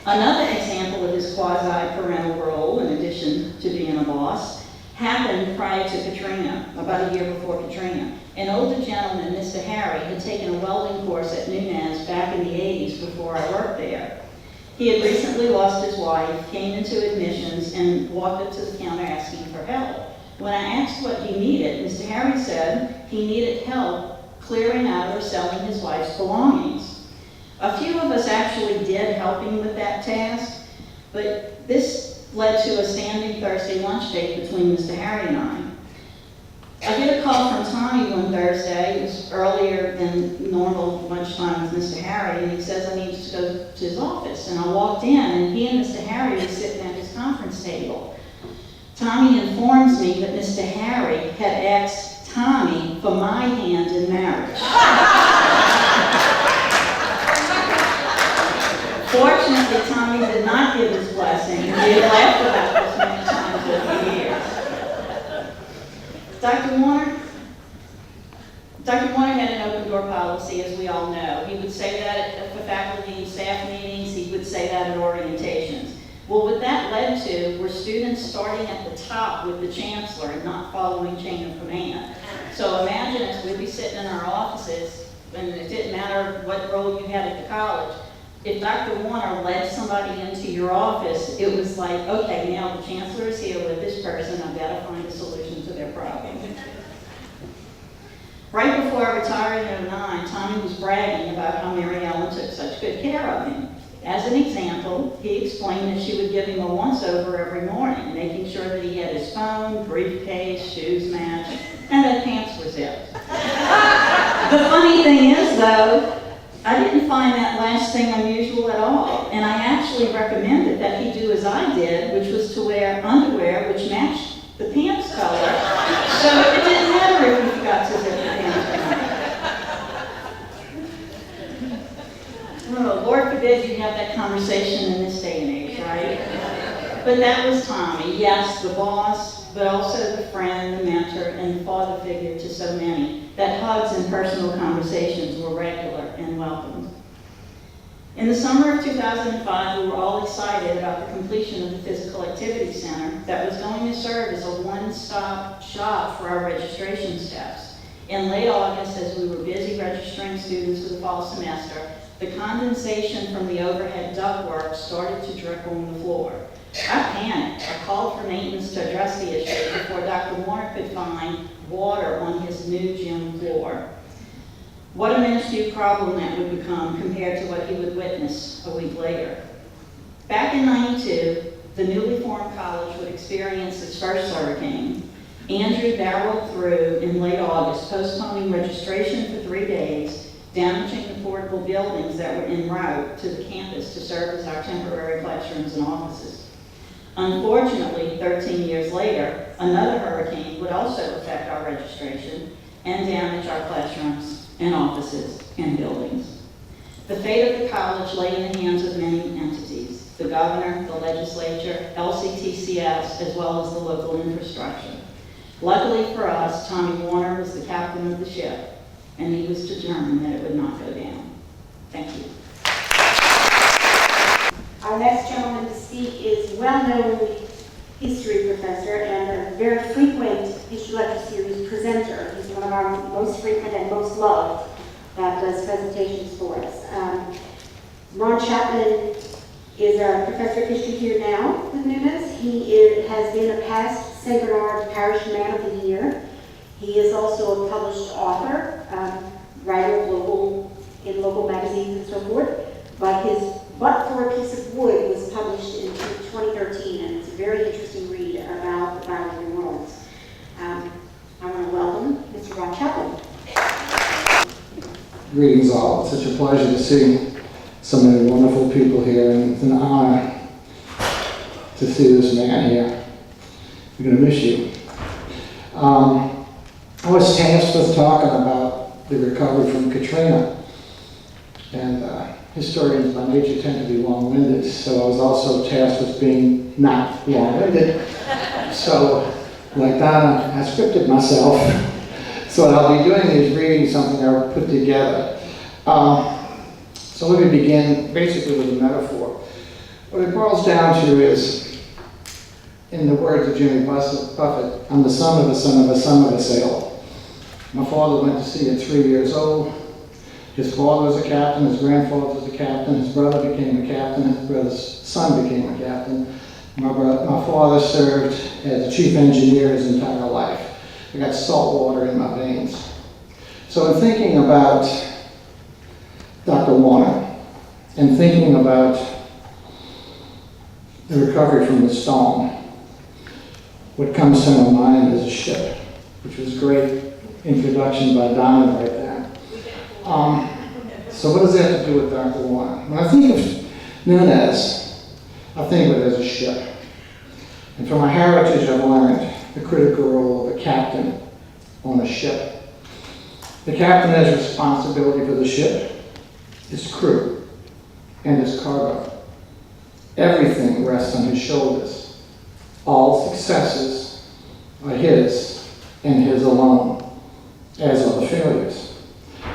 Another example of his quasi-parental role, in addition to being a boss, happened prior to Katrina, about a year before Katrina. An older gentleman, Mr. Harry, had taken a welding course at Nunez back in the 80s before I worked there. He had recently lost his wife, came into admissions, and walked up to the counter asking for help. When I asked what he needed, Mr. Harry said he needed help clearing out or selling his wife's belongings. A few of us actually did help him with that task, but this led to a standing Thursday lunch date between Mr. Harry and I. I get a call from Tommy one Thursday. It was earlier than normal lunchtime with Mr. Harry, and he says I need to go to his office. And I walked in, and he and Mr. Harry were sitting at his conference table. Tommy informs me that Mr. Harry had asked Tommy for my hand in marriage. Fortunately, Tommy did not give his blessing, and we had laughed about this many times over the years. Dr. Warner had an open door policy, as we all know. He would say that for faculty and staff meetings, he would say that at orientations. Well, what that led to were students starting at the top with the chancellor and not following chain of command. So imagine us, we'd be sitting in our offices, and it didn't matter what role you had at the college. If Dr. Warner led somebody into your office, it was like, okay, now the chancellor is here with this person, I've got to find a solution to their problem. Right before I retired in 2009, Tommy was bragging about how Mary Ellen took such good care of him. As an example, he explained that she would give him a once-over every morning, making sure that he had his phone, briefcase, shoes matched, and that pants were zipped. The funny thing is, though, I didn't find that last thing unusual at all, and I actually recommended that he do as I did, which was to wear underwear which matched the pants color, so it didn't matter if he forgot to zip the pants or not. Oh, Lord forbid you have that conversation in this day and age, right? But that was Tommy. Yes, the boss, but also the friend, the mentor, and the father figure to so many, that hugs and personal conversations were regular and welcomed. In the summer of 2005, we were all excited about the completion of the Physical Activity Center that was going to serve as a one-stop shop for our registration steps. In late August, as we were busy registering students for the fall semester, the condensation from the overhead ductwork started to drip on the floor. I panicked. I called for maintenance to address the issue before Dr. Warner could find water on his new gym floor. What a minuscule problem that would become compared to what he would witness a week later. Back in '92, the newly formed college would experience its first hurricane. Andrew barreled through in late August, postponing registration for 3 days, damaging the portable buildings that were en route to the campus to serve as our temporary classrooms and offices. Unfortunately, 13 years later, another hurricane would also affect our registration and damage our classrooms and offices and buildings. The fate of the college lay in the hands of many entities: the governor, the legislature, LCTCS, as well as the local infrastructure. Luckily for us, Tommy Warner was the captain of the ship, and he was determined that it would not go down. Thank you. Our next gentleman to speak is well-known history professor and a very frequent History Lecture Series presenter. He's one of our most frequent and most loved that does presentations for us. Ron Chapman is our professor of history here now with Nunes. He has been a past St. Bernard Parish Man of the Year. He is also a published author, writer in local magazines and so forth. But his But for a Piece of Wood was published in 2013, and it's a very interesting read about the Battle of New Orleans. I want to welcome Mr. Ron Chapman. Greetings all. It's such a pleasure to see so many wonderful people here, and it's an honor to see this man here. We're going to miss you. I was tasked with talking about the recovery from Katrina, and historians by nature tend to be long-winded, so I was also tasked with being not long-winded. So, like Donna, I scripted myself. So what I'll be doing is reading something I put together. So let me begin basically with a metaphor. What it boils down to is, in the words of Jimmy Buffett, I'm the son of a son of a son of a sailor. My father went to sea at 3 years old. His father was a captain, his grandfather was a captain, his brother became a captain, his brother's son became a captain. My father served as the chief engineer his entire life. I got salt water in my veins. So in thinking about Dr. Warner and thinking about the recovery from the storm, what comes to my mind is a ship, which was a great introduction by Donna right there. So what does that have to do with Dr. Warner? When I think of Nunes, I think of it as a ship. And from my heritage, I've learned the critical role of a captain on a ship. The captain has responsibility for the ship, his crew, and his cargo. Everything rests on his shoulders. All successes are his and his alone, as are the failures.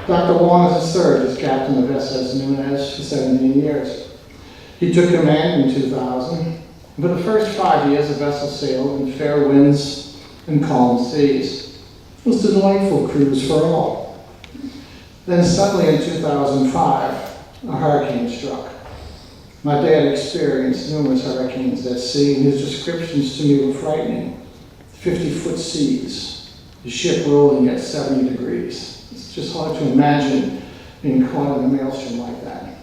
Dr. Warner has served as captain of SS Nunes for 17 years. He took command in 2000. For the first 5 years, the vessel sailed in fair winds and calm seas. It was a delightful cruise for all. Then suddenly in 2005, a hurricane struck. My dad experienced numerous hurricanes at sea, and his descriptions to me were frightening. 50-foot seas, the ship rolling at 70 degrees. It's just hard to imagine being caught in a maelstrom like that.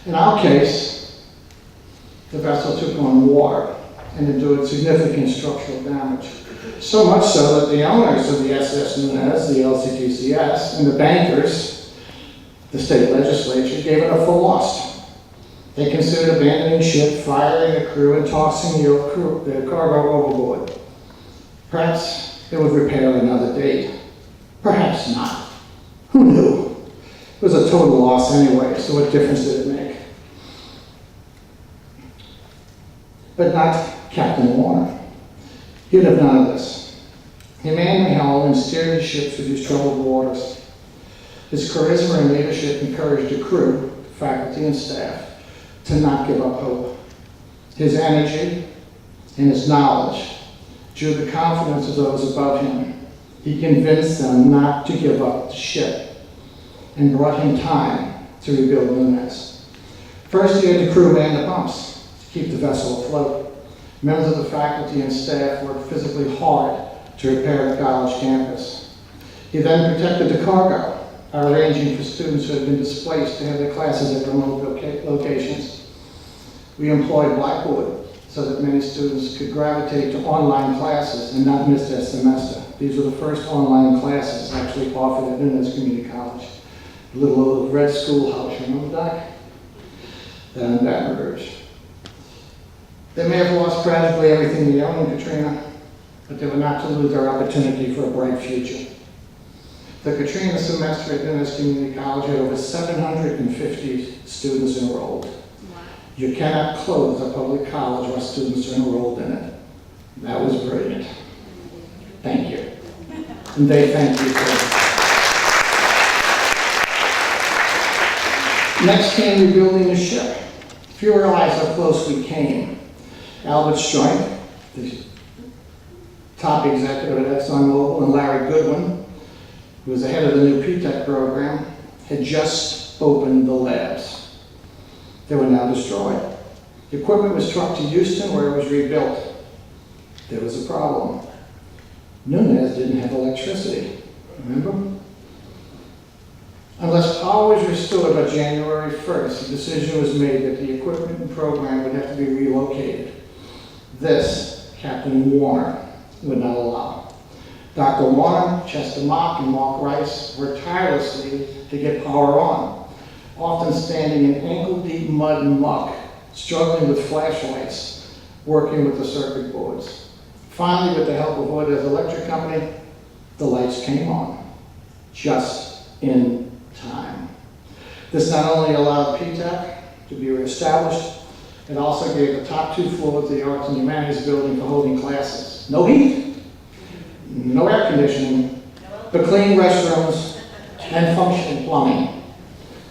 In our case, the vessel took on water and endured significant structural damage. So much so that the owners of the SS Nunes, the LCTCS, and the bankers, the state legislature, gave it a full loss. They considered abandoning ship, firing the crew, and tossing the cargo overboard. Perhaps they would repair another date. Perhaps not. Who knew? It was a total loss anyway, so what difference did it make? But not Captain Warner. He'd have none of this. He manned the helm and steered his ship through these troubled waters. His charisma and leadership encouraged the crew, faculty and staff, to not give up hope. His energy and his knowledge drew the confidence of those above him. He convinced them not to give up the ship and brought him time to rebuild Nunez. First, he had the crew man the pumps to keep the vessel afloat. Members of the faculty and staff worked physically hard to repair the college campus. He then protected the cargo, arranging for students who had been displaced to have their classes at remote locations. We employed Blackboard so that many students could gravitate to online classes and not miss their semester. These were the first online classes actually offered at Nunez Community College. The little old red schoolhouse, remember that? Down in Baton Rouge. They may have lost practically everything they owned in Katrina, but they were not to lose their opportunity for a bright future. The Katrina semester at Nunez Community College had over 750 students enrolled. You cannot close a public college while students are enrolled in it. That was brilliant. Thank you. And they thank you for it. Next came rebuilding the ship. Few realize how close we came. Albert Stroink, the top executive at ExxonMobil, and Larry Goodwin, who was the head of the new P-TECH program, had just opened the labs. They were now destroyed. The equipment was trucked to Houston where it was rebuilt. There was a problem. Nunez didn't have electricity, remember? Unless power was restored by January 1st, the decision was made that the equipment and program would have to be relocated. This, Captain Warner would not allow. Dr. Warner, Chester Mock, and Mark Rice worked tirelessly to get power on, often standing in ankle-deep mud and muck, struggling with flashlights, working with the circuit boards. Finally, with the help of Ordaz Electric Company, the lights came on, just in time. This not only allowed P-TECH to be reestablished, it also gave the top 2 floors of the Arts and Humanities building for holding classes. No heat, no air conditioning, but clean restrooms and functioning plumbing.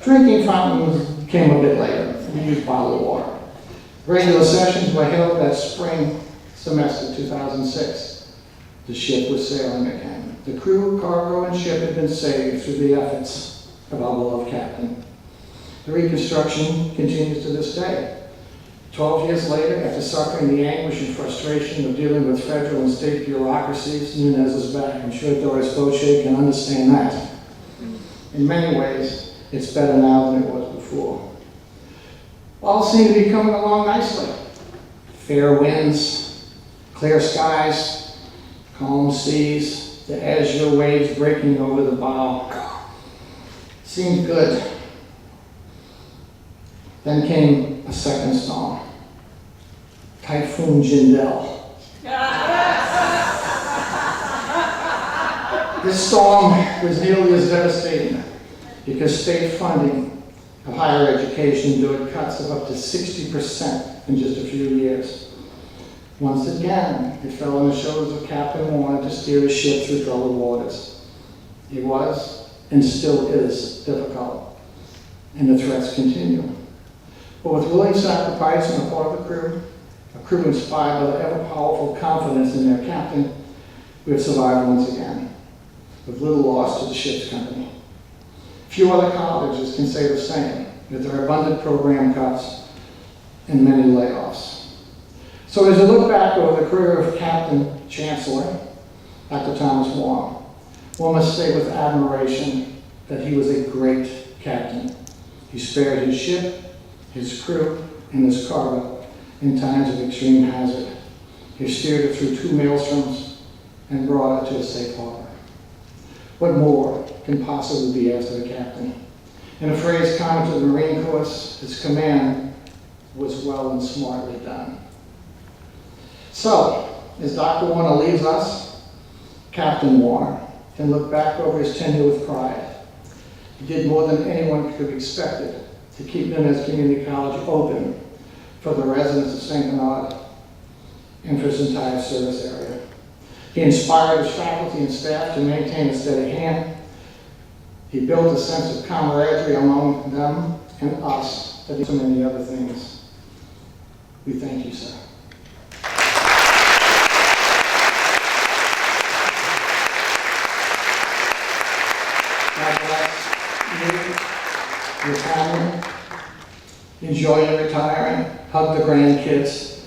Drinking fountains came a bit later. We used bottled water. Regular sessions were held that spring semester 2006. The ship was sailing again. The crew, cargo, and ship had been saved through the efforts of our beloved captain. The reconstruction continues to this day. 12 years later, after suffering the anguish and frustration of dealing with federal and state bureaucracies, Nunez is back. I'm sure Doris Bochet can understand that. In many ways, it's better now than it was before. All seem to be coming along nicely. Fair winds, clear skies, calm seas, the azure waves breaking over the bow. Seemed good. Then came a second storm, Typhoon Jindal. This storm was nearly as devastating because state funding of higher education endured cuts of up to 60% in just a few years. Once again, it fell on the shoulders of Captain Warner to steer his ship through troubled waters. It was, and still is, difficult, and the threats continue. But with willing sacrifice on the part of the crew, a crew inspired by the ever-powerful confidence in their captain, we have survived once again, with little loss to the ship's company. Few other colleges can say the same, with their abundant program cuts and many layoffs. So as I look back over the career of Captain Chancellor, Dr. Thomas Warner, one must say with admiration that he was a great captain. He spared his ship, his crew, and his cargo in times of extreme hazard. He steered it through 2 maelstroms and brought it to a safe harbor. What more can possibly be asked of a captain? In a phrase common to the Marine Corps, his command was well and smartly done. So, as Dr. Warner leaves us, Captain Warner can look back over his tenure with pride. He did more than anyone could have expected to keep Nunez Community College open for the residents of St. Bernard and for his entire service area. He inspired his faculty and staff to maintain a steady hand. He built a sense of camaraderie among them and us, and so many other things. We thank you, sir. God bless you, your family. Enjoy your retiring. Hug the grandkids.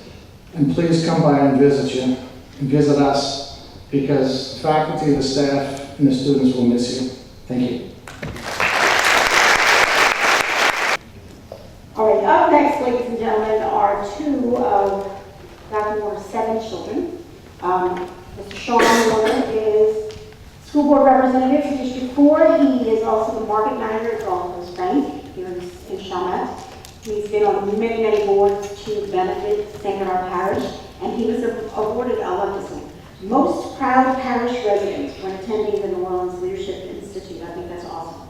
And please come by and visit you and visit us, because the faculty, the staff, and the students will miss you. Thank you. All right, up next, ladies and gentlemen, are two of Dr. Moore's 7 children. Mr. Sean Moore is school board representative in District 4. He is also the market manager at Gulf Bank here in Chalmette. He's been on many, many boards to benefit St. Bernard Parish, and he was awarded, I love this one, Most Proud Parish Resident when attending the New Orleans Leadership Institute. I think that's awesome.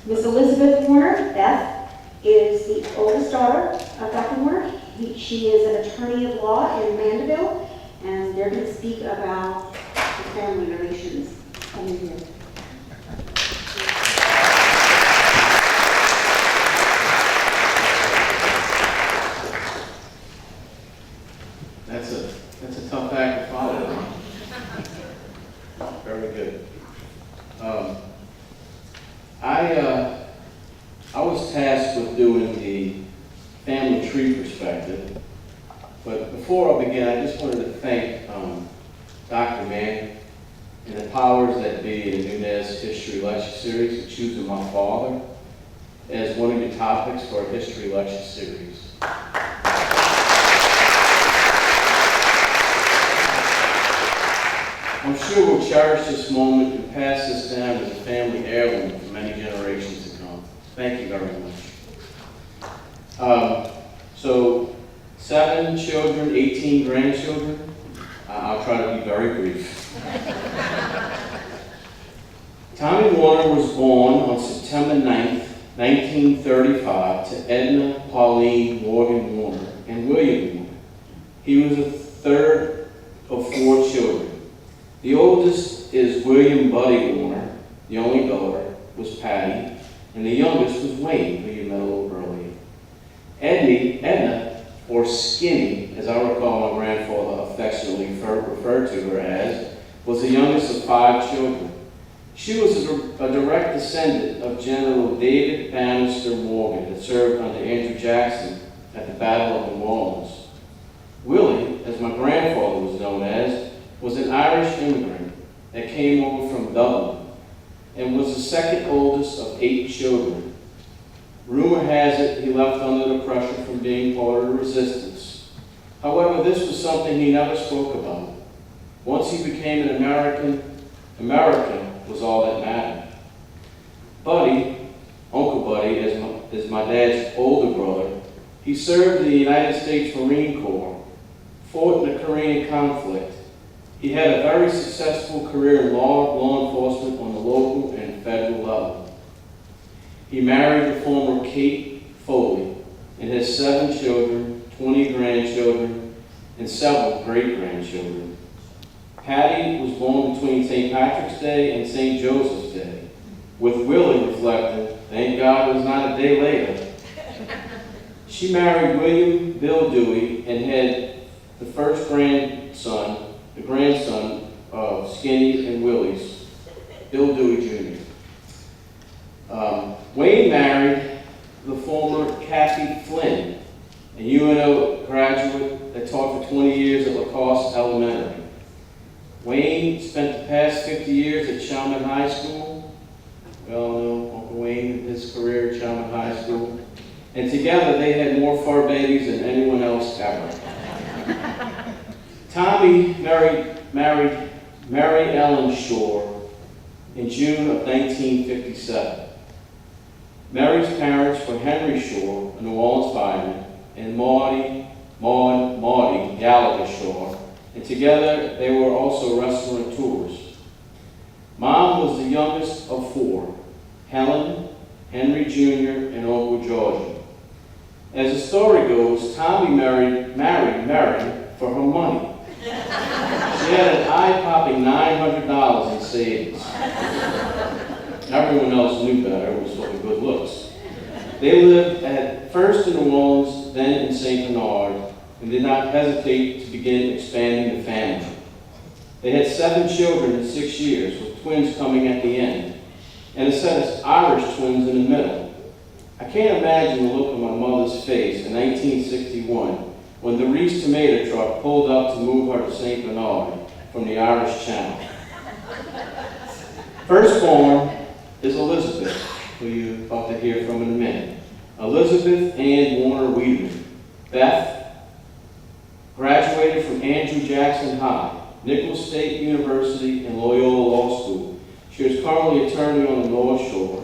Miss Elizabeth Warner, Beth, is the oldest daughter of Dr. Warner. She is an attorney of law in Mandeville, and they're going to speak about the family relations coming here. That's a tough act to follow. Very good. I was tasked with doing the family tree perspective, but before I begin, I just wanted to thank Dr. Mann and the powers that be in the Nunez History Lecture Series for choosing my father as one of your topics for a history lecture series. I'm sure we'll cherish this moment and pass this down as a family heirloom for many generations to come. Thank you very much. So, 7 children, 18 grandchildren. I'll try to be very brief. Tommy Warner was born on September 9th, 1935 to Edna Pauline Morgan Warner and William Warner. He was the third of 4 children. The oldest is William Buddy Warner, the only daughter was Patty, and the youngest was Wayne, who you met a little earlier. Edna, or Skinny, as I recall my grandfather affectionately referred to her as, was the youngest of 5 children. She was a direct descendant of General David Bannister Morgan that served under Andrew Jackson at the Battle of New Orleans. Willie, as my grandfather was known as, was an Irish immigrant that came over from Dublin and was the second oldest of 8 children. Rumor has it he left under the pressure from being part of the resistance. However, this was something he never spoke about. Once he became an American was all that mattered. Buddy, Uncle Buddy, as my dad's older brother, he served in the United States Marine Corps, fought in the Korean conflict. He had a very successful career in law enforcement on the local and federal level. He married the former Kate Foley and has 7 children, 20 grandchildren, and several great-grandchildren. Patty was born between St. Patrick's Day and St. Joseph's Day, with Willie reflecting, thank God it was not a day later. She married William Bill Dewey and had the first grandson, the grandson of Skinny and Willie's, Bill Dewey Jr. Wayne married the former Kathy Flynn, a UNO graduate that taught for 20 years at LaCoste Elementary. Wayne spent the past 50 years at Chalmette High School. We all know Uncle Wayne and his career at Chalmette High School. And together they had more fur babies than anyone else ever. Tommy married Mary Ellen Shore in June of 1957. Mary's parents were Henry Shore, a New Orleans fireman, and Maudie Gallagher Shore, and together they were also restaurateurs. Mom was the youngest of 4, Helen, Henry Jr., and Uncle George. As the story goes, Tommy married Mary for her money. She She had an eye-popping $900 in savings. Everyone else knew better. It was for the good looks. They lived at first in New Orleans, then in St. Bernard, and did not hesitate to begin expanding the family. They had 7 children in 6 years, with twins coming at the end, and a set of Irish twins in the middle. I can't imagine the look on my mother's face in 1961 when the Reese tomato truck pulled up to move her to St. Bernard from the Irish Channel. Firstborn is Elizabeth, who you're about to hear from in a minute. Elizabeth Ann Warner Wiedemann. Beth graduated from Andrew Jackson High, Nichols State University, and Loyola Law School. She is currently attorney on the North Shore.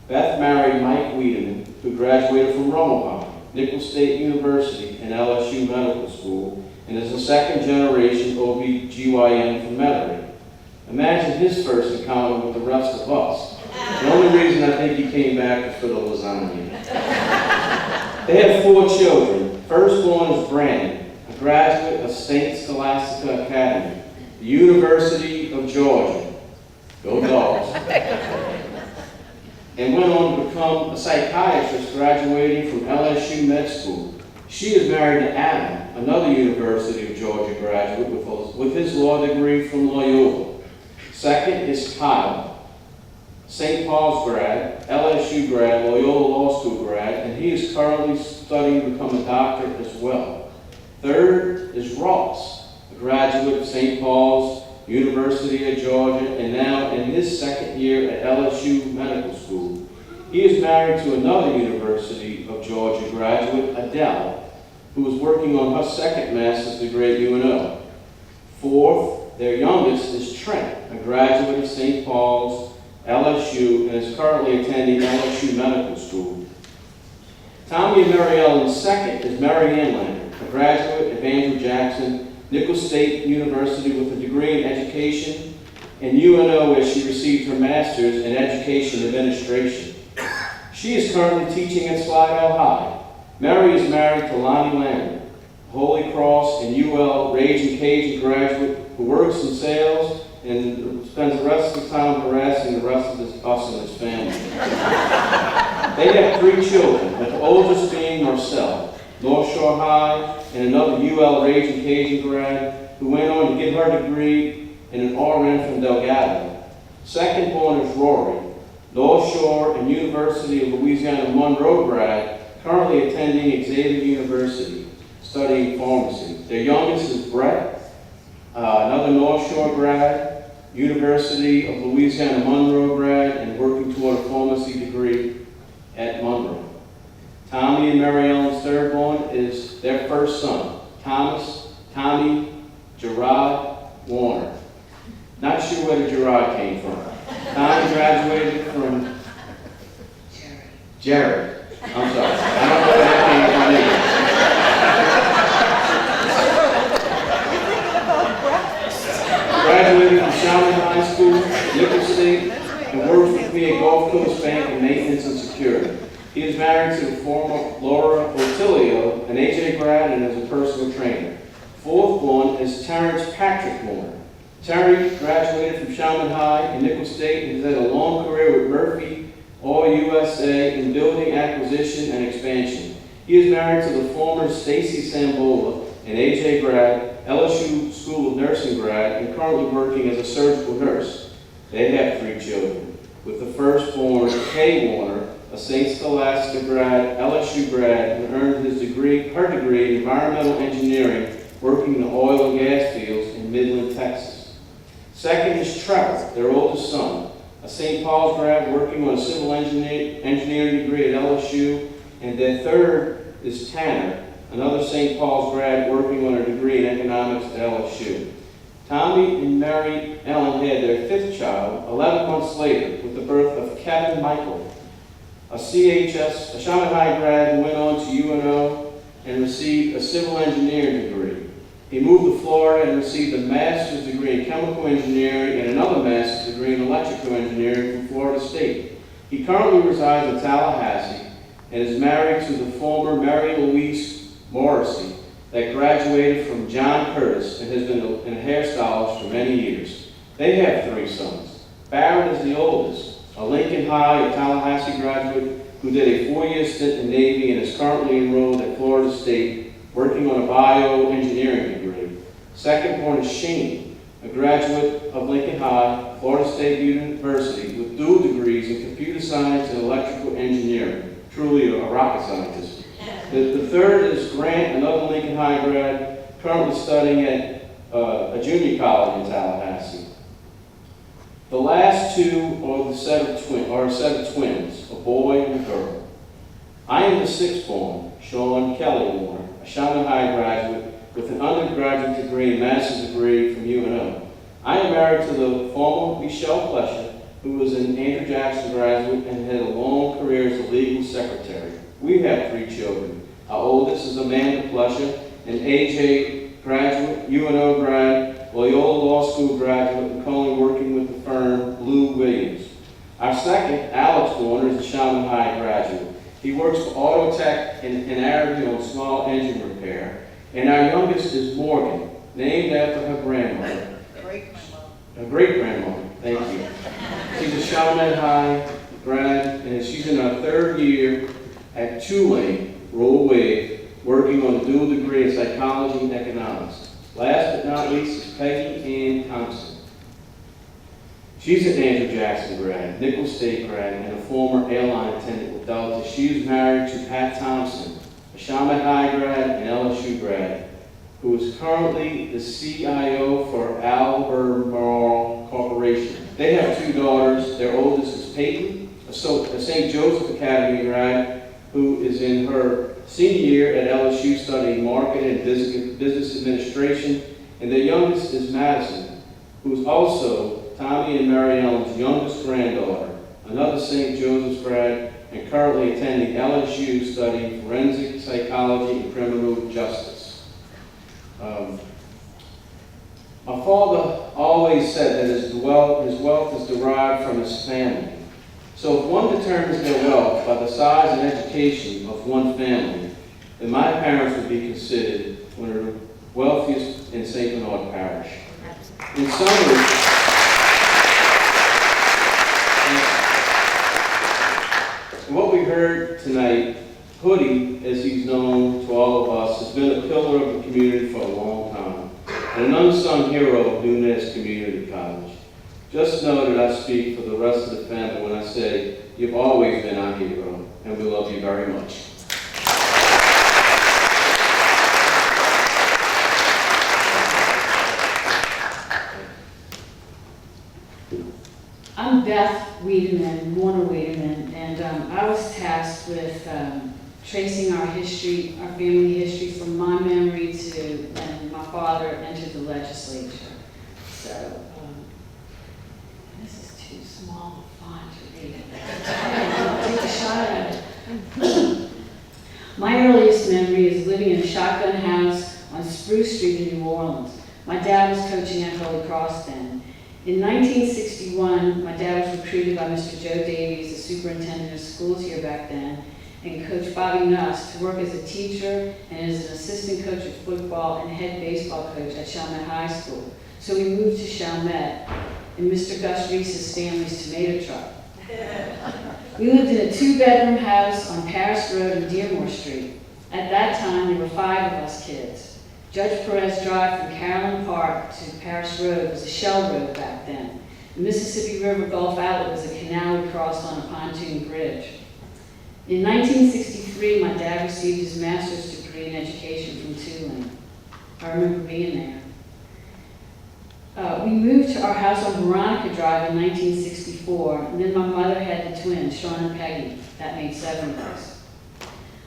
Beth married Mike Wiedemann, who graduated from Rummel High, Nichols State University, and LSU Medical School, and is a second-generation OB/GYN from Metairie. Imagine his first encounter with the rest of us. The only reason I think he came back was for the lasagna. They have 4 children. Firstborn is Brandon, a graduate of St. Scholastica Academy, the University of Georgia. Go Dogs. And went on to become a psychiatrist, graduating from LSU Med School. She is married to Adam, another University of Georgia graduate with his law degree from Loyola. Second is Kyle, St. Paul's grad, LSU grad, Loyola Law School grad, and he is currently studying to become a doctor as well. Third is Ross, a graduate of St. Paul's, University of Georgia, and now in his second year at LSU Medical School. He is married to another University of Georgia graduate, Adele, who is working on her second master's degree at UNO. Fourth, their youngest is Trent, a graduate of St. Paul's, LSU, and is currently attending LSU Medical School. Tommy and Mary Ellen's second is Mary Ann Lander, a graduate of Andrew Jackson, Nichols State University with a degree in education, and UNO where she received her master's in education administration. She is currently teaching at Slidell High. Mary is married to Lonnie Lander, a Holy Cross and UL Raging Cajun graduate who works in sales and spends the rest of the time harassing the rest of us and his family. They have 3 children, with the oldest being Marcel, North Shore High, and another UL Raging Cajun grad who went on to get her degree in an RN from Delgado. Second born is Rory, North Shore and University of Louisiana Monroe grad, currently attending Xavier University, studying pharmacy. Their youngest is Brett, another North Shore grad, University of Louisiana Monroe grad, and working toward a pharmacy degree at Monroe. Tommy and Mary Ellen's third born is their first son, Tommy Gerard Warner. Not sure where the Gerard came from. Tommy graduated from Jared. I'm sorry. I don't know where that came from either. Graduated from Shaman High School, Nichols State, and works with me at Gulf Coast Bank in maintenance and security. He is married to the former Laura Otilio, an AJ grad, and is a personal trainer. Fourth born is Terrence Patrick Warner. Terry graduated from Shaman High and Nichols State and has had a long career with Murphy, All USA in building, acquisition, and expansion. He is married to the former Stacy Sambola, an AJ grad, LSU School of Nursing grad, and currently working as a surgical nurse. They have 3 children, with the firstborn, Kay Warner, a St. Scholastica grad, LSU grad, who earned her degree in environmental engineering, working in the oil and gas fields in Midland, Texas. Second is Trevor, their oldest son, a St. Paul's grad working on a civil engineering degree at LSU, and their third is Tanner, another St. Paul's grad working on a degree in economics at LSU. Tommy and Mary Ellen had their 5th child 11 months later with the birth of Kevin Michael, a Shaman High grad who went on to UNO and received a civil engineering degree. He moved to Florida and received a master's degree in chemical engineering and another master's degree in electrical engineering from Florida State. He currently resides in Tallahassee and is married to the former Mary Louise Morrissey, that graduated from John Curtis and has been a hairstylist for many years. They have 3 sons. Barrett is the oldest, a Lincoln High or Tallahassee graduate who did a 4-year stint in the Navy and is currently enrolled at Florida State working on a bioengineering degree. Second born is Shane, a graduate of Lincoln High, Florida State University with dual degrees in computer science and electrical engineering. Truly a rocket scientist. The third is Grant, another Lincoln High grad, currently studying at a junior college in Tallahassee. The last 2 are a set of twins, a boy and a girl. I am the 6th born, Sean Kelly Warner, a Shaman High graduate with an undergraduate degree and master's degree from UNO. I am married to the former Michelle Plesher, who was an Andrew Jackson graduate and had a long career as a legal secretary. We have 3 children. Our oldest is Amanda Plesher, an AJ graduate, UNO grad, Loyola Law School graduate, and currently working with the firm Lou Williams. Our second, Alex Warner, is a Shaman High graduate. He works for Auto Tech in Arabic on small engine repair. And our youngest is Morgan, named after her grandmother. Her great-grandmother, thank you. She's a Shaman High grad, and she's in her 3rd year at Tulane, Royal Wave, working on a dual degree in psychology and economics. Last but not least is Peggy Ann Thompson. She's an Andrew Jackson grad, Nicholls State grad, and a former airline attendant with Delta. She is married to Pat Thompson, a Shaman High grad and LSU grad, who is currently the CIO for Albemarle Corporation. They have 2 daughters. Their oldest is Peyton, a St. Joseph Academy grad, who is in her senior year at LSU studying marketing and business administration. And their youngest is Madison, who is also Tommy and Mary Ellen's youngest granddaughter, another St. Joseph's grad, and currently attending LSU studying forensic psychology and criminal justice. My father always said that his wealth is derived from his family. So if one determines their wealth by the size and education of one family, then my parents would be considered one of the wealthiest in St. Bernard Parish. In summary, what we heard tonight, Hoodie, as he's known to all of us, has been a pillar of the community for a long time, and an unsung hero of Nunez Community College. Just know that I speak for the rest of the family when I say you've always been our hero, and we love you very much. I'm Beth Wiedemann, Warner Wiedemann, and I was tasked with tracing our history, our family history from my memory to when my father entered the legislature. So, this is too small a font to read. Take a shot at it. My earliest memory is living in a shotgun house on Spruce Street in New Orleans. My dad was coaching at Holy Cross then. In 1961, my dad was recruited by Mr. Joe Davies, the superintendent of schools here back then, and Coach Bobby Nuss to work as a teacher and as an assistant coach of football and head baseball coach at Chalmette High School. So we moved to Chalmette in Mr. Gus Reese's family's tomato truck. We lived in a 2-bedroom house on Paris Road and Dearmore Street. At that time, there were 5 of us kids. Judge Perez Drive from Carolyn Park to Paris Road was a shell road back then. The Mississippi River Gulf Outlet was a canal we crossed on a pontoon bridge. In 1963, my dad received his master's degree in education from Tulane. I remember being there. We moved to our house on Veronica Drive in 1964, and then my mother had the twins, Sean and Peggy. That made 7 of us.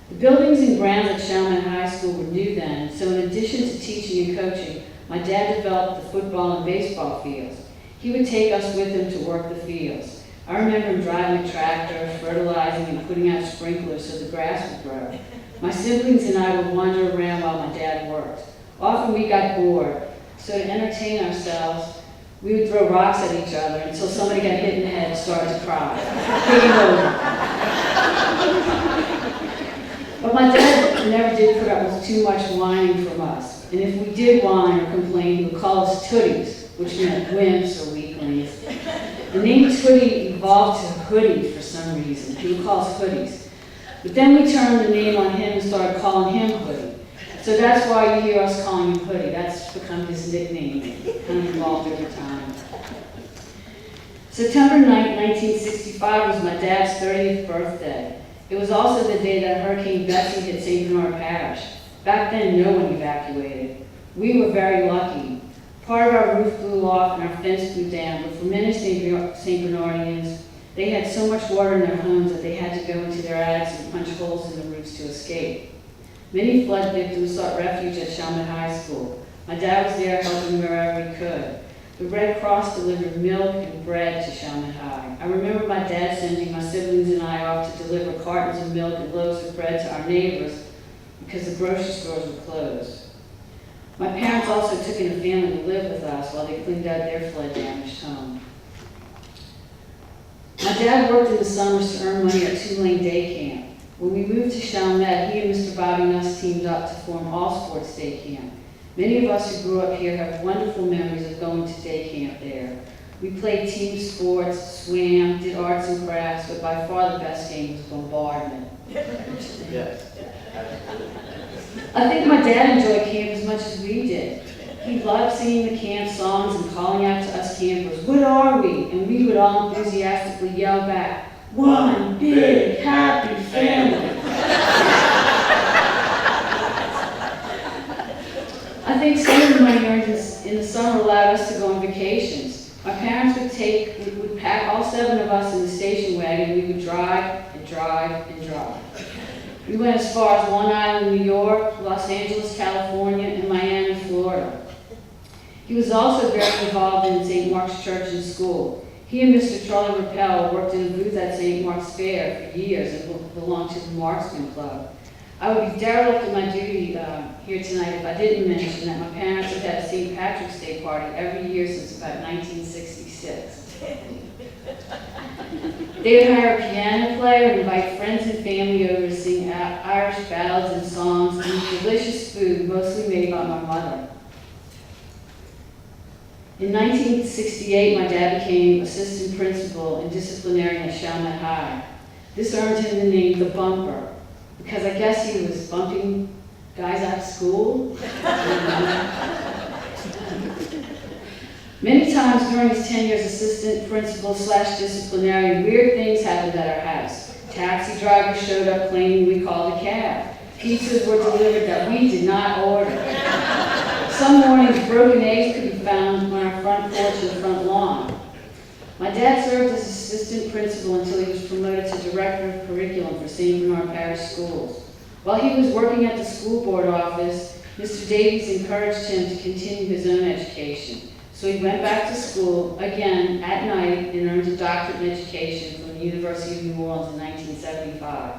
The buildings and grounds at Chalmette High School were new then, so in addition to teaching and coaching, my dad developed the football and baseball fields. He would take us with him to work the fields. I remember him driving a tractor, fertilizing and putting out sprinklers so the grass would grow. My siblings and I would wander around while my dad worked. Often we got bored, so to entertain ourselves, we would throw rocks at each other until somebody got hit in the head and started to cry. Game over. But my dad never did put up with too much whining from us. And if we did whine or complain, he would call us tooties, which meant wimps or weaklings. The name Tootie evolved to Hoodie for some reason. He would call us hoodies. But then we turned the name on him and started calling him Hoodie. So that's why you hear us calling him Hoodie. That's become his nickname. It kind of evolved over time. September 9, 1965 was my dad's 30th birthday. It was also the day that Hurricane Betsy hit St. Bernard Parish. Back then, no one evacuated. We were very lucky. Part of our roof blew off and our fence blew down, but for many St. Bernardians, they had so much water in their homes that they had to go into their attics and punch holes in the roofs to escape. Many flood victims sought refuge at Chalmette High School. My dad was there helping wherever he could. The Red Cross delivered milk and bread to Chalmette High. I remember my dad sending my siblings and I off to deliver cartons of milk and loaves of bread to our neighbors because the grocery stores were closed. My parents also took in a family to live with us while they cleaned out their flood-damaged home. My dad worked in the summers to earn money at Tulane Day Camp. When we moved to Chalmette, he and Mr. Bobby Nuss teamed up to form All Sports Day Camp. Many of us who grew up here have wonderful memories of going to day camp there. We played team sports, swam, did arts and crafts, but by far the best game was bombardment. Yes. I think my dad enjoyed camp as much as we did. He loved singing the camp songs and calling out to us campers, "What are we?" And we would all enthusiastically yell back, "One big happy family." I think some of the money earned in the summer allowed us to go on vacations. My parents would pack all 7 of us in the station wagon. We would drive and drive and drive. We went as far as Long Island, New York, Los Angeles, California, and Miami, Florida. He was also very involved in St. Mark's Church and School. He and Mr. Charlie Rappel worked in a booth at St. Mark's Fair for years and belonged to the Marksman Club. I would be derelict in my duty here tonight if I didn't mention that my parents have had a St. Patrick's Day party every year since about 1966. They would hire a piano player and invite friends and family over to sing Irish ballads and songs and eat delicious food, mostly made by my mother. In 1968, my dad became assistant principal and disciplinarian at Chalmette High. This earned him the name The Bumper, because I guess he was bumping guys out of school. Many times during his tenure as assistant principal / disciplinarian, weird things happened at our house. Taxi drivers showed up claiming we called a cab. Pizzas were delivered that we did not order. Some mornings, broken eggs could be found on our front porch and front lawn. My dad served as assistant principal until he was promoted to director of curriculum for St. Bernard Parish Schools. While he was working at the school board office, Mr. Davies encouraged him to continue his own education. So he went back to school again at night and earned a doctorate in education from the University of New Orleans in 1975.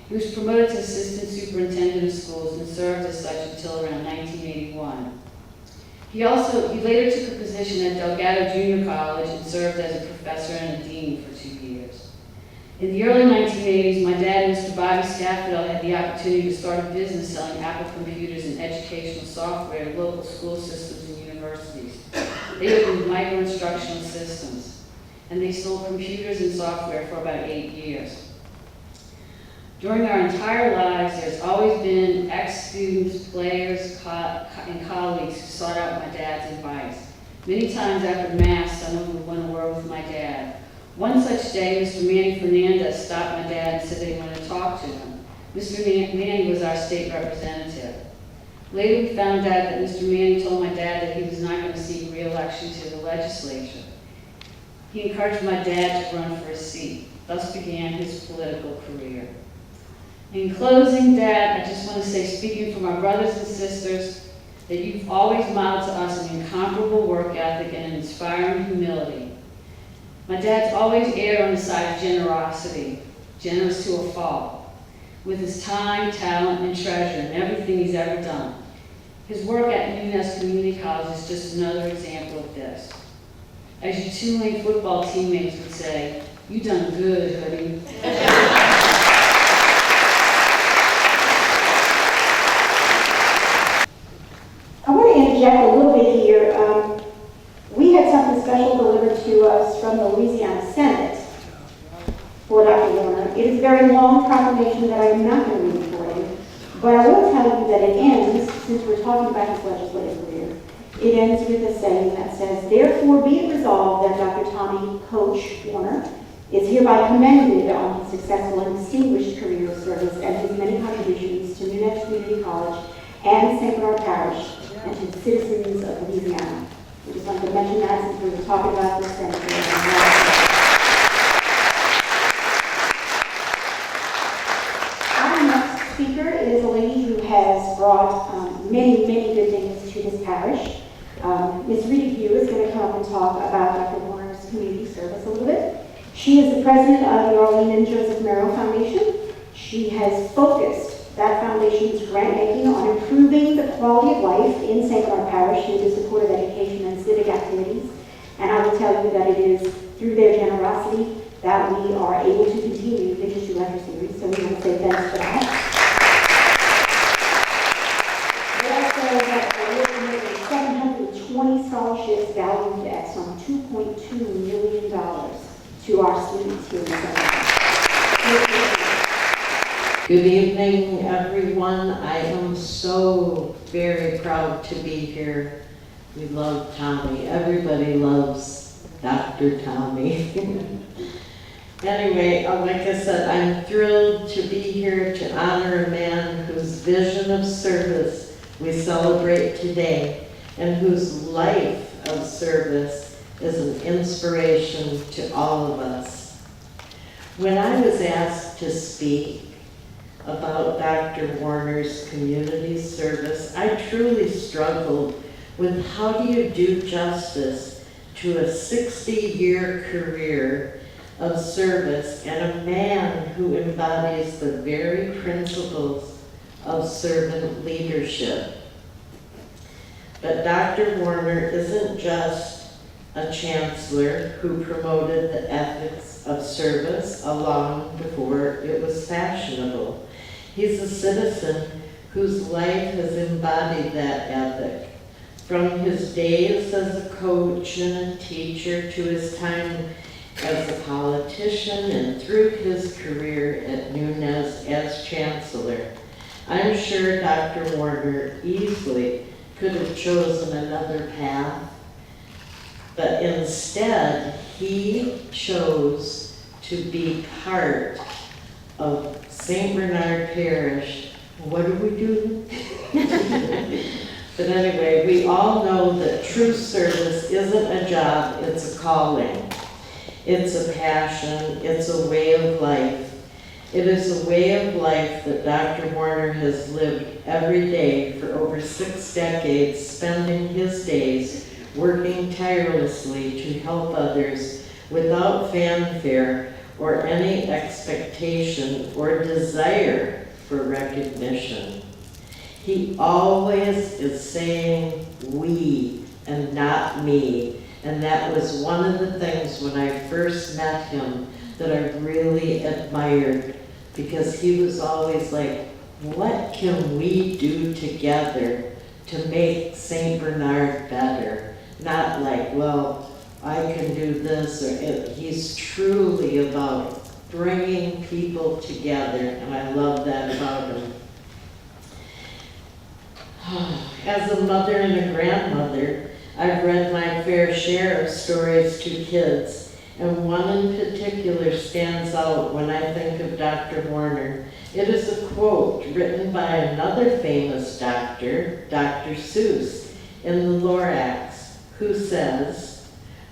He was promoted to assistant superintendent of schools and served as such until around 1981. He later took a position at Delgado Junior College and served as a professor and a dean for 2 years. In the early 1980s, my dad and Mr. Bobby Staffordell had the opportunity to start a business selling Apple computers and educational software to local school systems and universities. They opened micro-instructional systems, and they sold computers and software for about 8 years. During our entire lives, there's always been ex-students, players, and colleagues who sought out my dad's advice. Many times after Mass, someone would want to word with my dad. One such day, Mr. Manny Fernandez stopped my dad and said they wanted to talk to him. Mr. Manny was our state representative. Later, we found out that Mr. Manny told my dad that he was not going to seek re-election to the legislature. He encouraged my dad to run for a seat. Thus began his political career. In closing, Dad, I just want to say, speaking for my brothers and sisters, that you've always modeled to us an incomparable work ethic and an inspiring humility. My dad's always erred on the side of generosity, generous to a fault, with his time, talent, and treasure in everything he's ever done. His work at UNS Community College is just another example of this. As your Tulane football teammates would say, "You done good, Hoodie." proclamation that I am not going to read for you, but I will tell you that it ends, since we're talking about his legislative career, it ends with a saying that says, "Therefore be it resolved that Dr. Tommy Coach Warner is hereby commended on his successful and distinguished career of service and his many contributions to Nunez Community College and St. Bernard Parish and to the citizens of Louisiana." We just wanted to mention that since we were talking about this and our next speaker is a lady who has brought many good things to this parish. Ms. Rita Hugh is going to come up and talk about Dr. Warner's community service a little bit. She is the president of the Arlene and Joseph Merrill Foundation. She has focused that foundation's grant making on improving the quality of life in St. Bernard Parish through the support of education and civic activities. And I will tell you that it is through their generosity that we are able to continue the Vintage to Lecture series. So we want to say thanks for that. Also, that there were 720 scholarships valued at some $2.2 million to our students here in St. Bernard. Good evening, everyone. I am so very proud to be here. We love Tommy. Everybody loves Dr. Tommy. Anyway, like I said, I'm thrilled to be here to honor a man whose vision of service we celebrate today and whose life of service is an inspiration to all of us. When I was asked to speak about Dr. Warner's community service, I truly struggled with how do you do justice to a 60-year career of service and a man who embodies the very principles of servant leadership. But Dr. Warner isn't just a chancellor who promoted the ethics of service long before it was fashionable. He's a citizen whose life has embodied that ethic. From his days as a coach and a teacher to his time as a politician and through his career at Nunez as chancellor. I'm sure Dr. Warner easily could have chosen another path, but instead he chose to be part of St. Bernard Parish. What do we do? But anyway, we all know that true service isn't a job, it's a calling. It's a passion, it's a way of life. It is a way of life that Dr. Warner has lived every day for over 6 decades, spending his days working tirelessly to help others without fanfare or any expectation or desire for recognition. He always is saying we and not me. And that was one of the things when I first met him that I really admired, because he was always like, what can we do together to make St. Bernard better? Not like, well, I can do this, or he's truly about bringing people together, and I love that about him. As a mother and a grandmother, I've read my fair share of stories to kids, and one in particular stands out when I think of Dr. Warner. It is a quote written by another famous doctor, Dr. Seuss, in the Lorax, who says,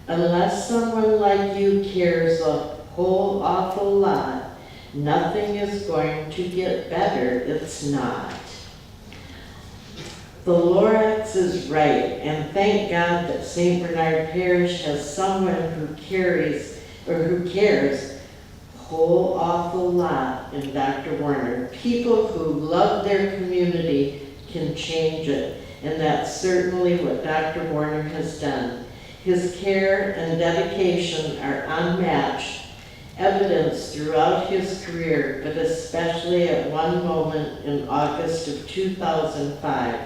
"Unless someone like you cares a whole awful lot, nothing is going to get better, it's not." The Lorax is right, and thank God that St. Bernard Parish has someone who cares a whole awful lot in Dr. Warner. People who love their community can change it, and that's certainly what Dr. Warner has done. His care and dedication are unmatched, evidenced throughout his career, but especially at one moment in August of 2005.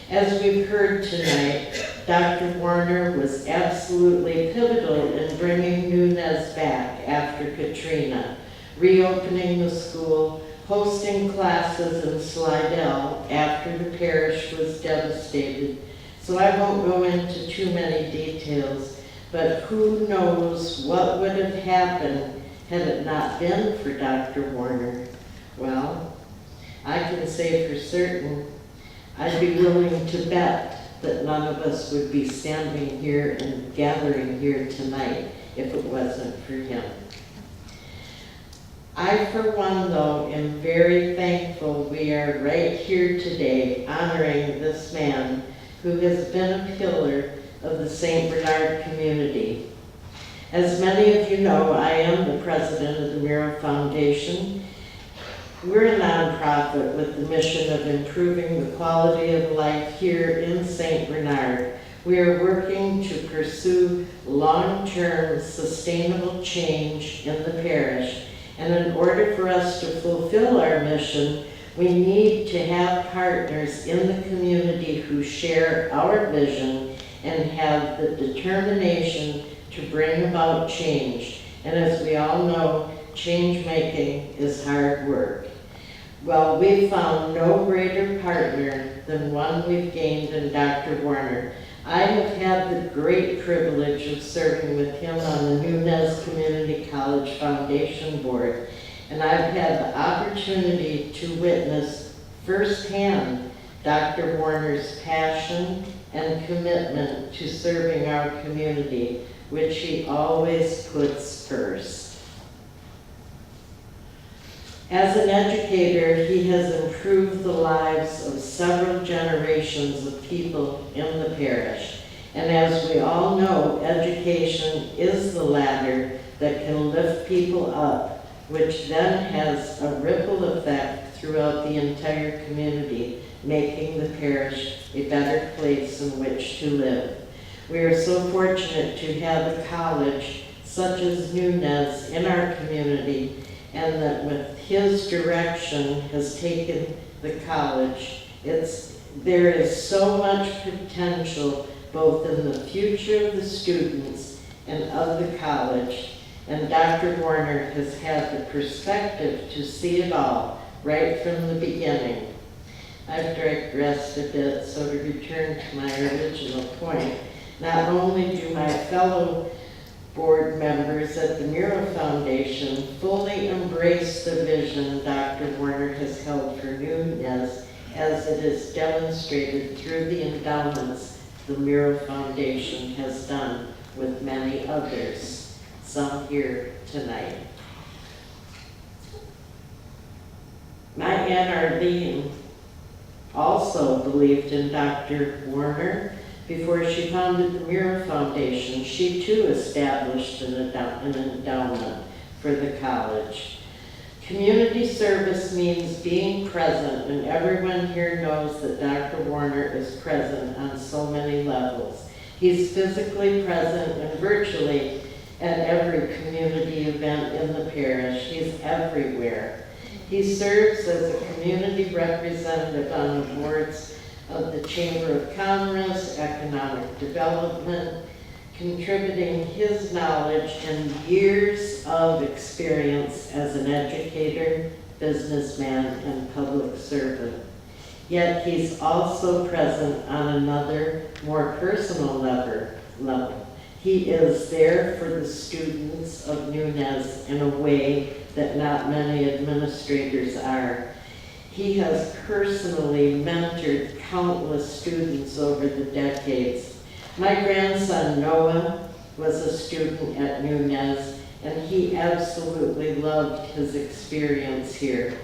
As we've heard tonight, Dr. Warner was absolutely pivotal in bringing Nunez back after Katrina, reopening the school, hosting classes in Slidell after the parish was devastated. So I won't go into too many details, but who knows what would have happened had it not been for Dr. Warner. Well, I can say for certain, I'd be willing to bet that none of us would be standing here and gathering here tonight if it wasn't for him. I, for one, though, am very thankful we are right here today honoring this man who has been a pillar of the St. Bernard community. As many of you know, I am the president of the Miro Foundation. We're a nonprofit with the mission of improving the quality of life here in St. Bernard. We are working to pursue long-term sustainable change in the parish. And in order for us to fulfill our mission, we need to have partners in the community who share our vision and have the determination to bring about change. And as we all know, change making is hard work. Well, we've found no greater partner than one we've gained in Dr. Warner. I have had the great privilege of serving with him on the Nunez Community College Foundation Board, and I've had the opportunity to witness firsthand Dr. Warner's passion and commitment to serving our community, which he always puts first. As an educator, he has improved the lives of several generations of people in the parish. And as we all know, education is the ladder that can lift people up, which then has a ripple effect throughout the entire community, making the parish a better place in which to live. We are so fortunate to have a college such as Nunez in our community, and that with his direction has taken the college. There is so much potential both in the future of the students and of the college, and Dr. Warner has had the perspective to see it all right from the beginning. I've digressed a bit, so to return to my original point, not only do my fellow board members at the Miro Foundation fully embrace the vision Dr. Warner has held for Nunez, as it is demonstrated through the endowments the Miro Foundation has done with many others, some here tonight. My Aunt Arlene also believed in Dr. Warner. Before she founded the Miro Foundation, she too established an endowment for the college. Community service means being present, and everyone here knows that Dr. Warner is present on so many levels. He's physically present and virtually at every community event in the parish. He's everywhere. He serves as a community representative on the boards of the Chamber of Commerce, Economic Development, contributing his knowledge and years of experience as an educator, businessman, and public servant. Yet he's also present on another, more personal level. He is there for the students of Nunez in a way that not many administrators are. He has personally mentored countless students over the decades. My grandson Noah was a student at Nunez, and he absolutely loved his experience here.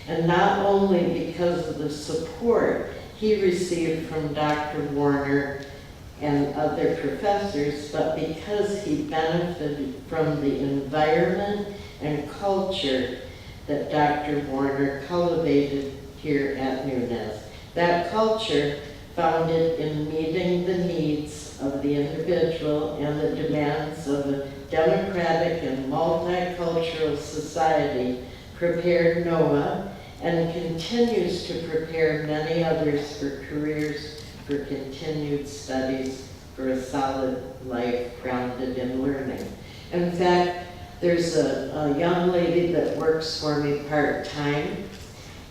And not only because of the support he received from Dr. Warner and other professors, but because he benefited from the environment and culture that Dr. Warner cultivated here at Nunez. That culture, founded in meeting the needs of the individual and the demands of a democratic and multicultural society, prepared Noah and continues to prepare many others for careers, for continued studies, for a solid life grounded in learning. In fact, There's a young lady that works for me part-time,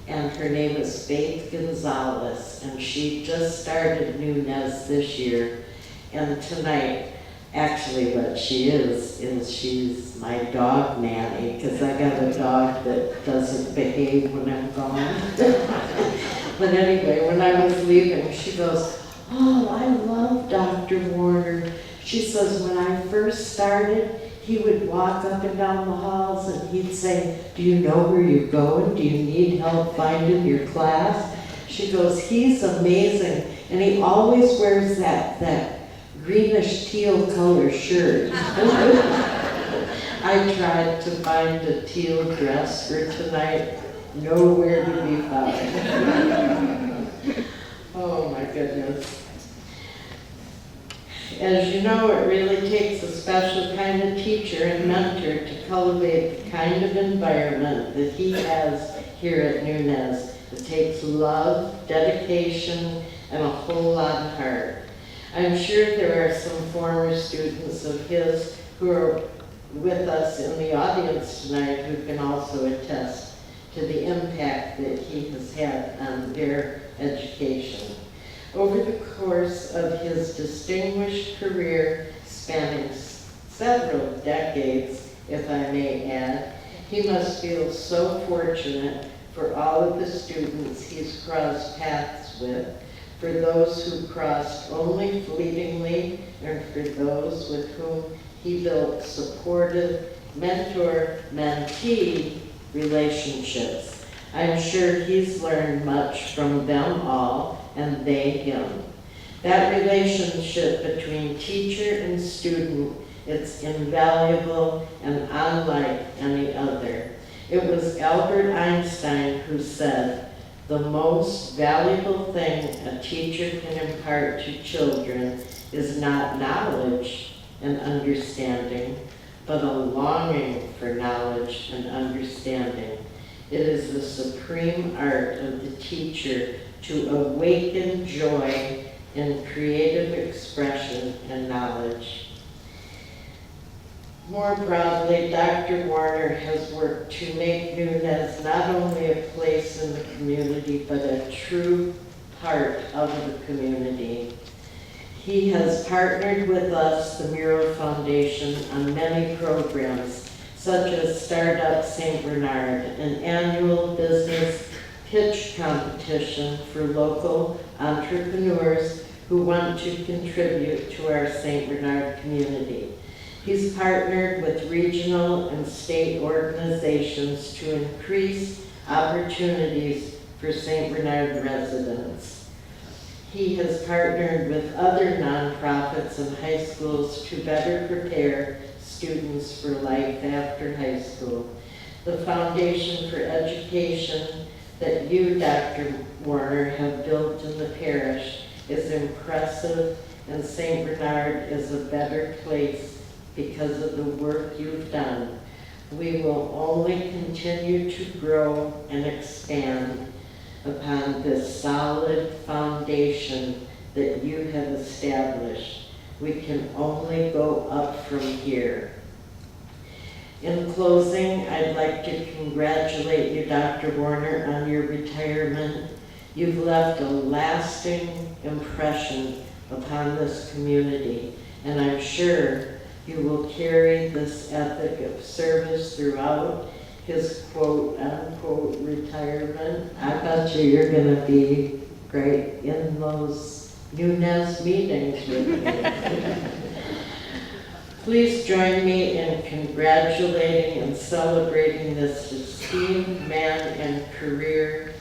and her name is Faith Gonzalez, and she just started Nunez this year. And tonight, actually what she is she's my dog nanny, because I got a dog that doesn't behave when I'm gone. But anyway, when I was leaving, she goes, "Oh, I love Dr. Warner." She says, "When I first started, he would walk up and down the halls and he'd say, 'Do you know where you're going? Do you need help finding your class?'" She goes, "He's amazing, and he always wears that greenish teal color shirt." I tried to find a teal dress for tonight, nowhere to be found. Oh my goodness. As you know, it really takes a special kind of teacher and mentor to cultivate the kind of environment that he has here at Nunez. It takes love, dedication, and a whole lot of heart. I'm sure there are some former students of his who are with us in the audience tonight who can also attest to the impact that he has had on their education. Over the course of his distinguished career, spanning several decades, if I may add, he must feel so fortunate for all of the students he's crossed paths with, for those who crossed only fleetingly, and for those with whom he built supportive mentor-mentee relationships. I'm sure he's learned much from them all, and they him. That relationship between teacher and student, it's invaluable and unlike any other. It was Albert Einstein who said, "The most valuable thing a teacher can impart to children is not knowledge and understanding, but a longing for knowledge and understanding. It is the supreme art of the teacher to awaken joy in creative expression and knowledge." More broadly, Dr. Warner has worked to make Nunez not only a place in the community, but a true part of the community. He has partnered with us, the Mural Foundation, on many programs, such as Start Up St. Bernard, an annual business pitch competition for local entrepreneurs who want to contribute to our St. Bernard community. He's partnered with regional and state organizations to increase opportunities for St. Bernard residents. He has partnered with other nonprofits and high schools to better prepare students for life after high school. The Foundation for Education that you, Dr. Warner, have built in the parish is impressive, and St. Bernard is a better place because of the work you've done. We will only continue to grow and expand upon this solid foundation that you have established. We can only go up from here. In closing, I'd like to congratulate you, Dr. Warner, on your retirement. You've left a lasting impression upon this community, and I'm sure you will carry this ethic of service throughout his quote-unquote retirement. I bet you're going to be great in those Nunez meetings with me. Please join me in congratulating and celebrating this esteemed man and career,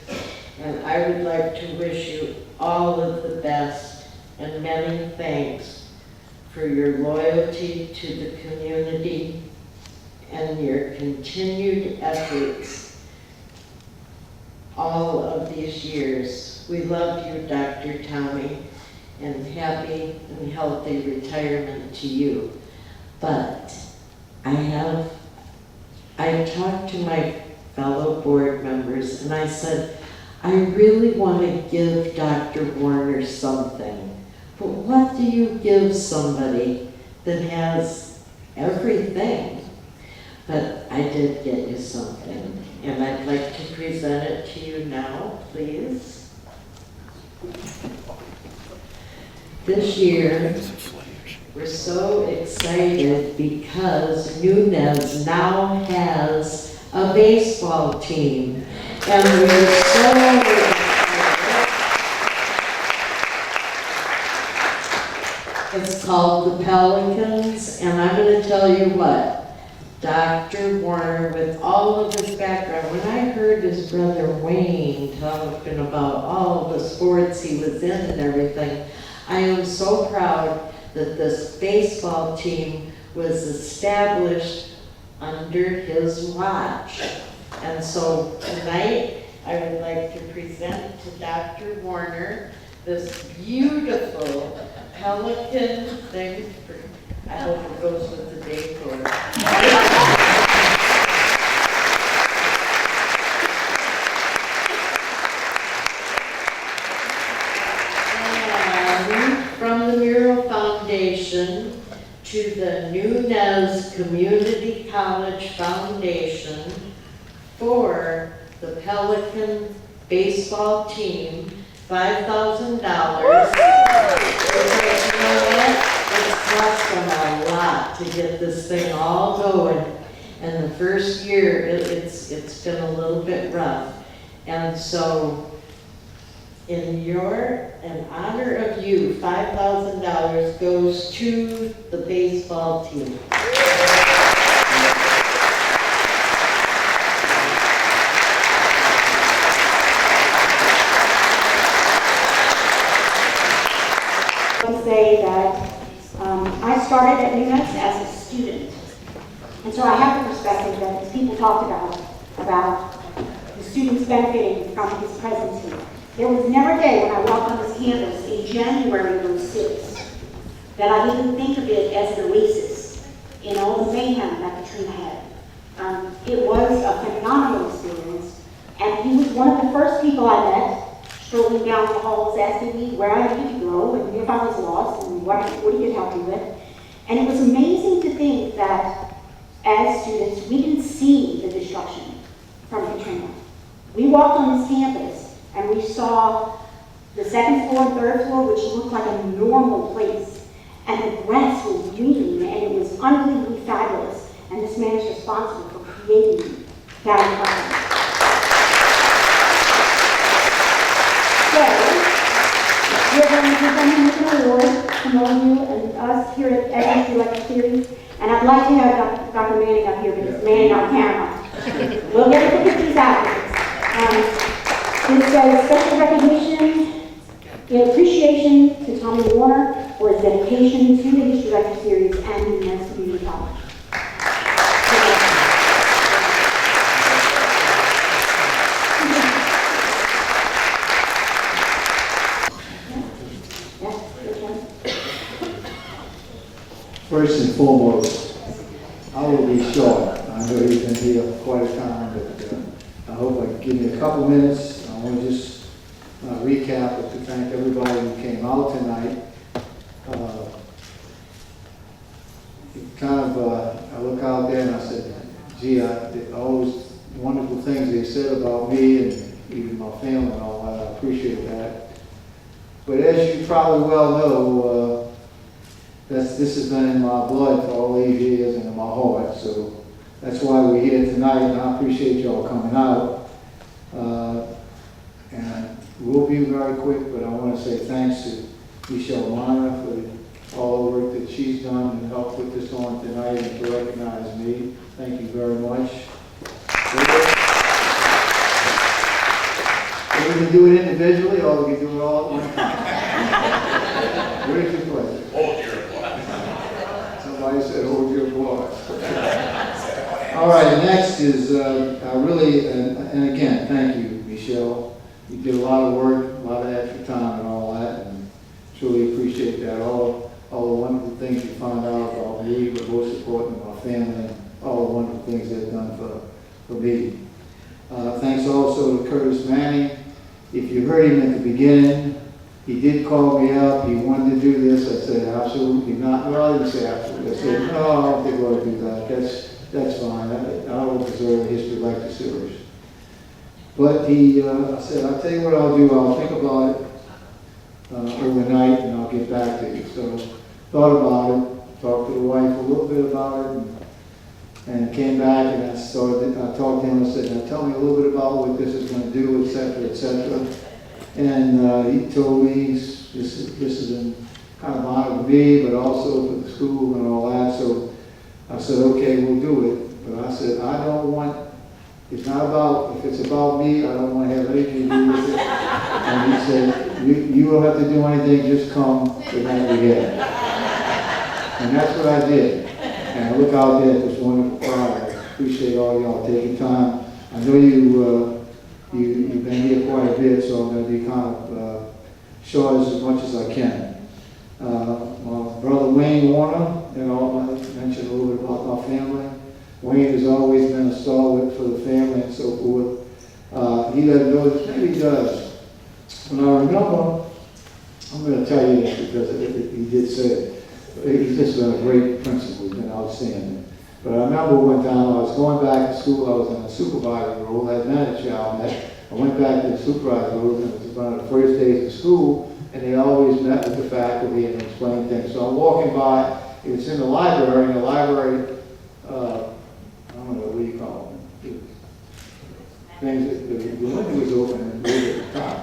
and I would like to wish you all of the best and many thanks for your loyalty to the community and your continued efforts all of these years. We love you, Dr. Tommy, and happy and healthy retirement to you. But I talked to my fellow board members and I said, I really want to give Dr. Warner something. But what do you give somebody that has everything? but I did get you something, and I'd like to present it to you now, please. This year, we're so excited because Nunez now has a baseball team, and we're so excited. It's called the Pelicans, and I'm going to tell you what, Dr. Warner, with all of his background, when I heard his brother Wayne talking about all the sports he was in and everything, I am so proud that this baseball team was established under his watch. And so tonight, I would like to present to Dr. Warner this beautiful Pelican thing. I hope it goes with the decor. And from the Mural Foundation to the Nunez Community College Foundation for the Pelican baseball team, $5,000. Because you know what? It's cost them a lot to get this thing all going. And the first year, it's been a little bit rough. And so, in honor of you, $5,000 goes to the baseball team. To say that I started at Nunez as a student, and so I have the perspective that these people talked about the students benefiting from his presence here. There was never a day when I walked on this campus in January of '06 that I didn't think of it as an oasis in all the mayhem that Katrina had. It was a phenomenal experience, and he was one of the first people I met, strolling down the halls asking me where I needed to go and if I was lost and what he could help me with. And it was amazing to think that as students, we didn't see the destruction from Katrina. We walked on this campus and we saw the second floor and third floor, which looked like a normal place. And the grass was green and it was unbelievably fabulous. And this man is responsible for creating that environment. So, we're going to give them an award from all of you and us here at NHLS Lecture Series. And I'd like to have Dr. Manning up here because Manning on camera. We'll get the pictures afterwards. It's a special recognition in appreciation to Tommy Warner for his dedication to the History Lecture Series and the Nunez Community College. First and foremost, I will be short. I know he's been here for quite a time, but I hope I can give you a couple minutes. I want to just recap to thank everybody who came out tonight. I look out there and I said, gee, all those wonderful things they said about me and even my family and all that, I appreciate that. But as you probably well know, this has been in my blood for all these years and in my heart. So that's why we're here tonight, and I appreciate y'all coming out. And we'll be very quick, but I want to say thanks to Michelle Miner for all the work that she's done and helped put this on tonight and to recognize me. Thank you very much. We can do it individually or we can do it all at one time. Where's your pleasure? Hold your applause. Somebody said, hold your applause. All right, next is, and again, thank you, Michelle. You did a lot of work, a lot of extra time and all that, and truly appreciate that. All the wonderful things you found out about me, but most important, my family, and all the wonderful things they've done for me. Thanks also to Curtis Manning. If you heard him at the beginning, he did call me up. He wanted to do this. I said, absolutely not. Well, I didn't say absolutely. I said, no, I don't think we ought to do that. that's fine. I don't deserve a history lecture series. But I said, I'll tell you what I'll do. I'll think about it overnight and I'll get back to you. So thought about it, talked to the wife a little bit about it, and came back and I talked to him and said, now tell me a little bit about what this is going to do, et cetera, et cetera. And he told me this is in kind of honor of me, but also for the school and all that. So I said, okay, we'll do it. But I said, I don't want, it's not about, if it's about me, I don't want to have anything to do with it. And he said, you don't have to do anything, just come the night we had. And that's what I did. And I look out there at this wonderful crowd. I appreciate all y'all taking time. I know you've been here quite a bit, so I'm going to be kind of short as much as I can. My brother Wayne Warner, I mentioned a little bit about my family. Wayne has always been a stalwart for the family and so forth. He doesn't know this, maybe he does. When I remember, I'm going to tell you this because he did say it. He's just been a great principal, he's been outstanding. But I remember one time I was going back to school, I was in a supervisory role, I had met a child, I went back to the supervisory role, and it was one of the first days of school, and they always met with the faculty and explained things. So I'm walking by, it's in the library, and the library, I don't know, what do you call them? Things that the window was open and moved at the top.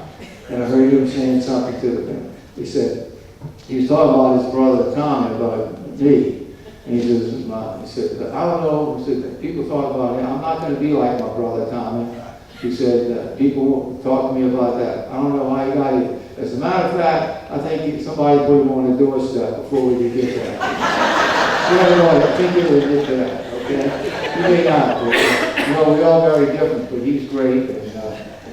And I heard him saying something to them. He said, he was talking about his brother Tommy, about me. And he said, I don't know, he said, people talk about him, I'm not going to be like my brother Tommy. He said, people talk to me about that. I don't know how he got it. As a matter of fact, I think somebody put him on the doorstep before we could get there. I think he would get there, okay? He may not, but we're all very different, but he's great, and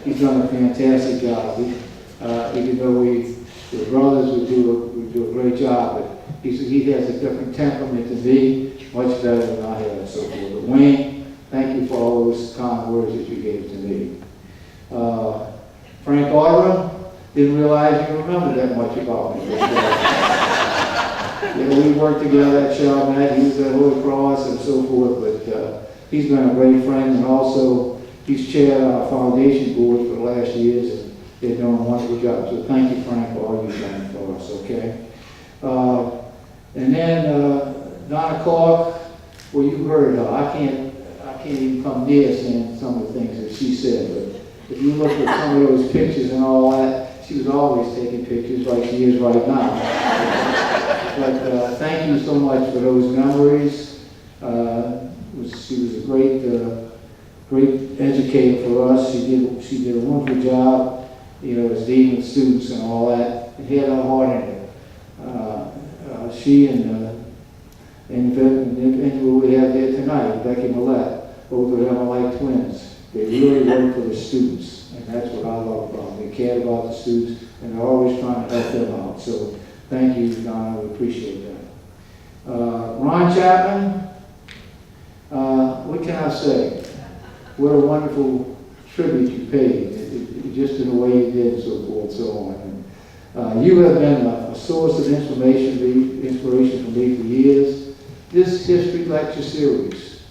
he's done a fantastic job. Even though the brothers would do a great job, but he has a different temperament to me, much better than I have, and so forth. But Wayne, thank you for all those kind words that you gave to me. Frank Audra, didn't realize you remembered that much about me. We worked together at Chalmette, he was at Holy Cross and so forth, but he's been a great friend, and also he's chaired our foundation board for the last years, and they're doing a wonderful job. So thank you, Frank, for all you've done for us, okay? And then Donna Clark, well, you heard her. I can't even come near saying some of the things that she said, but if you look at some of those pictures and all that, she was always taking pictures like she is right now. But thank you so much for those memories. She was a great educator for us. She did a wonderful job, as dean with students and all that. It had her heart in it. She and who we have there tonight, Becky Millette, both of them are like twins. They really work for the students, and that's what I love about them. They cared about the students, and they're always trying to help them out. So thank you, Donna. We appreciate that. Ron Chapman, what can I say? What a wonderful tribute you paid, just in the way you did, and so forth, so on. And, you have been a source of inspiration for me for years. This history lecture series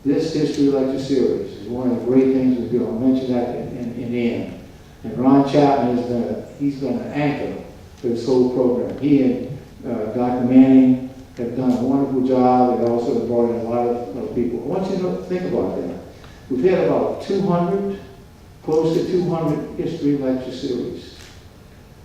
is one of the great things we do. I'll mention that in the end. And Ron Chapman he's been an anchor for this whole program. He and Dr. Manning have done a wonderful job. They also have brought in a lot of people. I want you to think about that. We've had about 200, close to 200 history lecture series.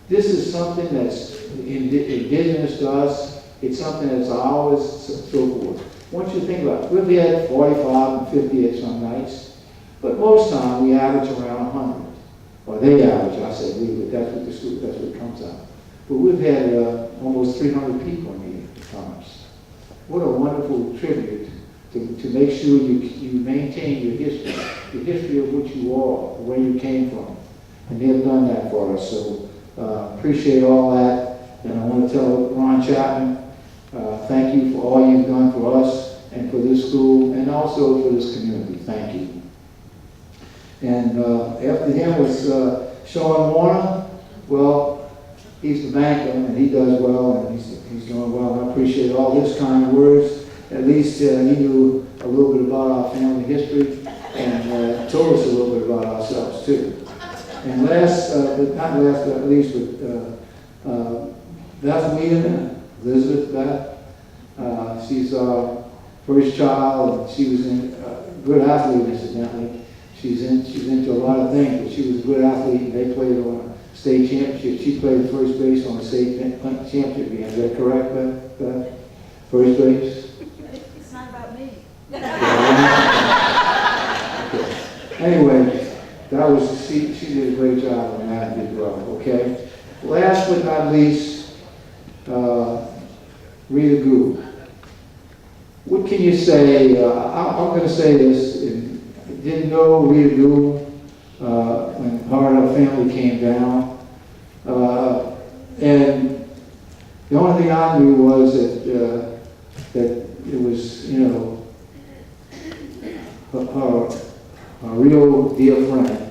This is something that's indigenous to us. It's something that's ours, so forth. I want you to think about it. We've had 45 and 50 at some nights, but most time we average around 100. Or they average, I say we, but that's what it comes out. But we've had almost 300 people in here at times. What a wonderful tribute to make sure you maintain your history of what you are, where you came from. And they've done that for us, so appreciate all that. And I want to tell Ron Chapman, thank you for all you've done for us and for this school and also for this community. Thank you. And after him was Sean Warner. Well, he's the banker and he does well and he's doing well. And I appreciate all his kind words. at least he knew a little bit about our family history and told us a little bit about ourselves too. And last, but not last, but at least with Beth Wheeler, Elizabeth Beth, she's our first child, and she was in good athlete, incidentally. She's into a lot of things, but she was a good athlete, and they played on a state championship. She played first base on a state championship game. Is that correct, Beth? First base? It's not about me. Anyway, that was, she did a great job on that and did well, okay? Last but not least, Rita Goo. What can you say? I'm going to say this. I didn't know Rita Goo when part of our family came down. And the only thing I knew was that it was, you know, a real dear friend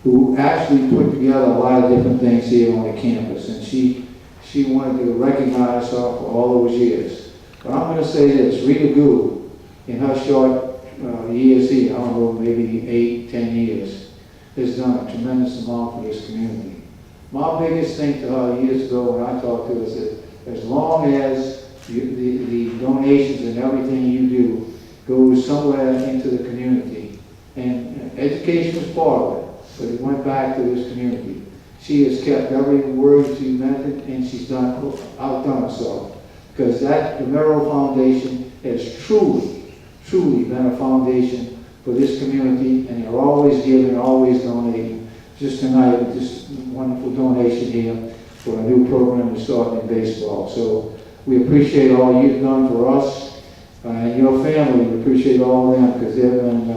who actually put together a lot of different things here on the campus. And she wanted to recognize herself for all those years. But I'm going to say this, Rita Goo, in her short years here, I don't know, maybe 8, 10 years, has done a tremendous amount for this community. My biggest thing to her years ago when I talked to her is that as long as the donations and everything you do goes somewhere into the community, and education is part of it, but it went back to this community. She has kept every word she meant, and she's outdone herself. Because the Merrill Foundation has truly been a foundation for this community, and they're always giving, always donating. Just tonight, just a wonderful donation here for a new program we're starting in baseball. So we appreciate all you've done for us and your family. We appreciate all of them because they've been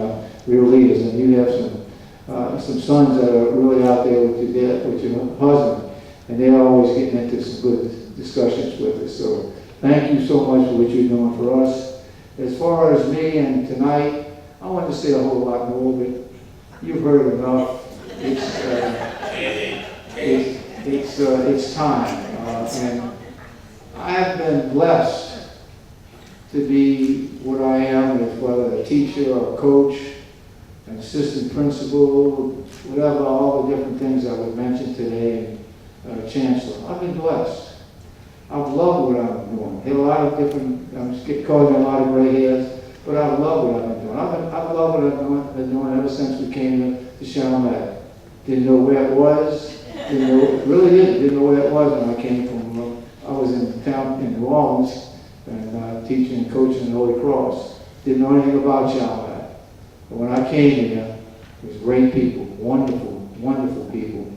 real leaders, and you have some sons that are really out there with your husband, and they're always getting into some good discussions with us. So thank you so much for what you're doing for us. As far as me and tonight, I want to say a whole lot more, but you've heard enough. It's time, and I have been blessed to be what I am, whether a teacher or a coach, an assistant principal, whatever, all the different things I would mention today, and chancellor. I've been blessed. I've loved what I've been doing. Had a lot of different, I'm just calling a lot of gray hairs, but I love what I've been doing. I've loved what I've been doing ever since we came to Chalmette. Didn't know where it was. Really didn't know where it was when I came from. I was in town in New Orleans and teaching and coaching in Holy Cross. Didn't know anything about Chalmette. But when I came here, it was great people, wonderful, wonderful people.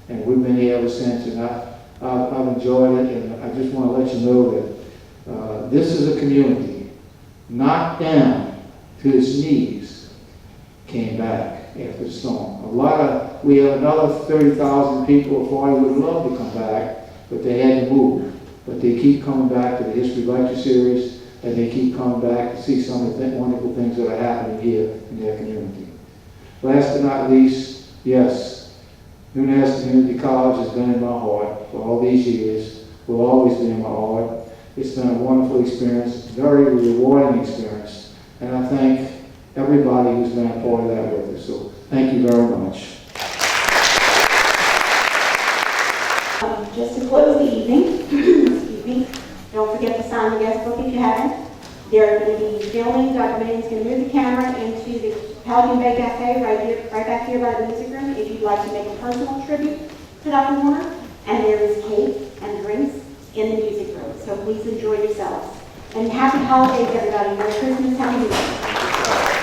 And we've been here ever since, and I've enjoyed it, and I just want to let you know that this is a community knocked down to its knees, came back after the storm. We have another 30,000 people or 40 would love to come back, but they had to move. But they keep coming back to the History Lecture Series, and they keep coming back to see some of the wonderful things that are happening here in their community. Last but not least, yes, Nunez Community College has been in my heart for all these years, will always be in my heart. It's been a wonderful experience, very rewarding experience, and I thank everybody who's been a part of that with us. So thank you very much. Just to close the evening, excuse me, don't forget to sign the guest book if you haven't. They're going to be filming. Dr. Manning is going to move the camera into the Pelican Bay Cafe right back here by the music room if you'd like to make a personal tribute to Dr. Warner. And there is cake and drinks in the music room. So please enjoy yourselves. And happy holidays, everybody. Merry Christmas, Happy New Year.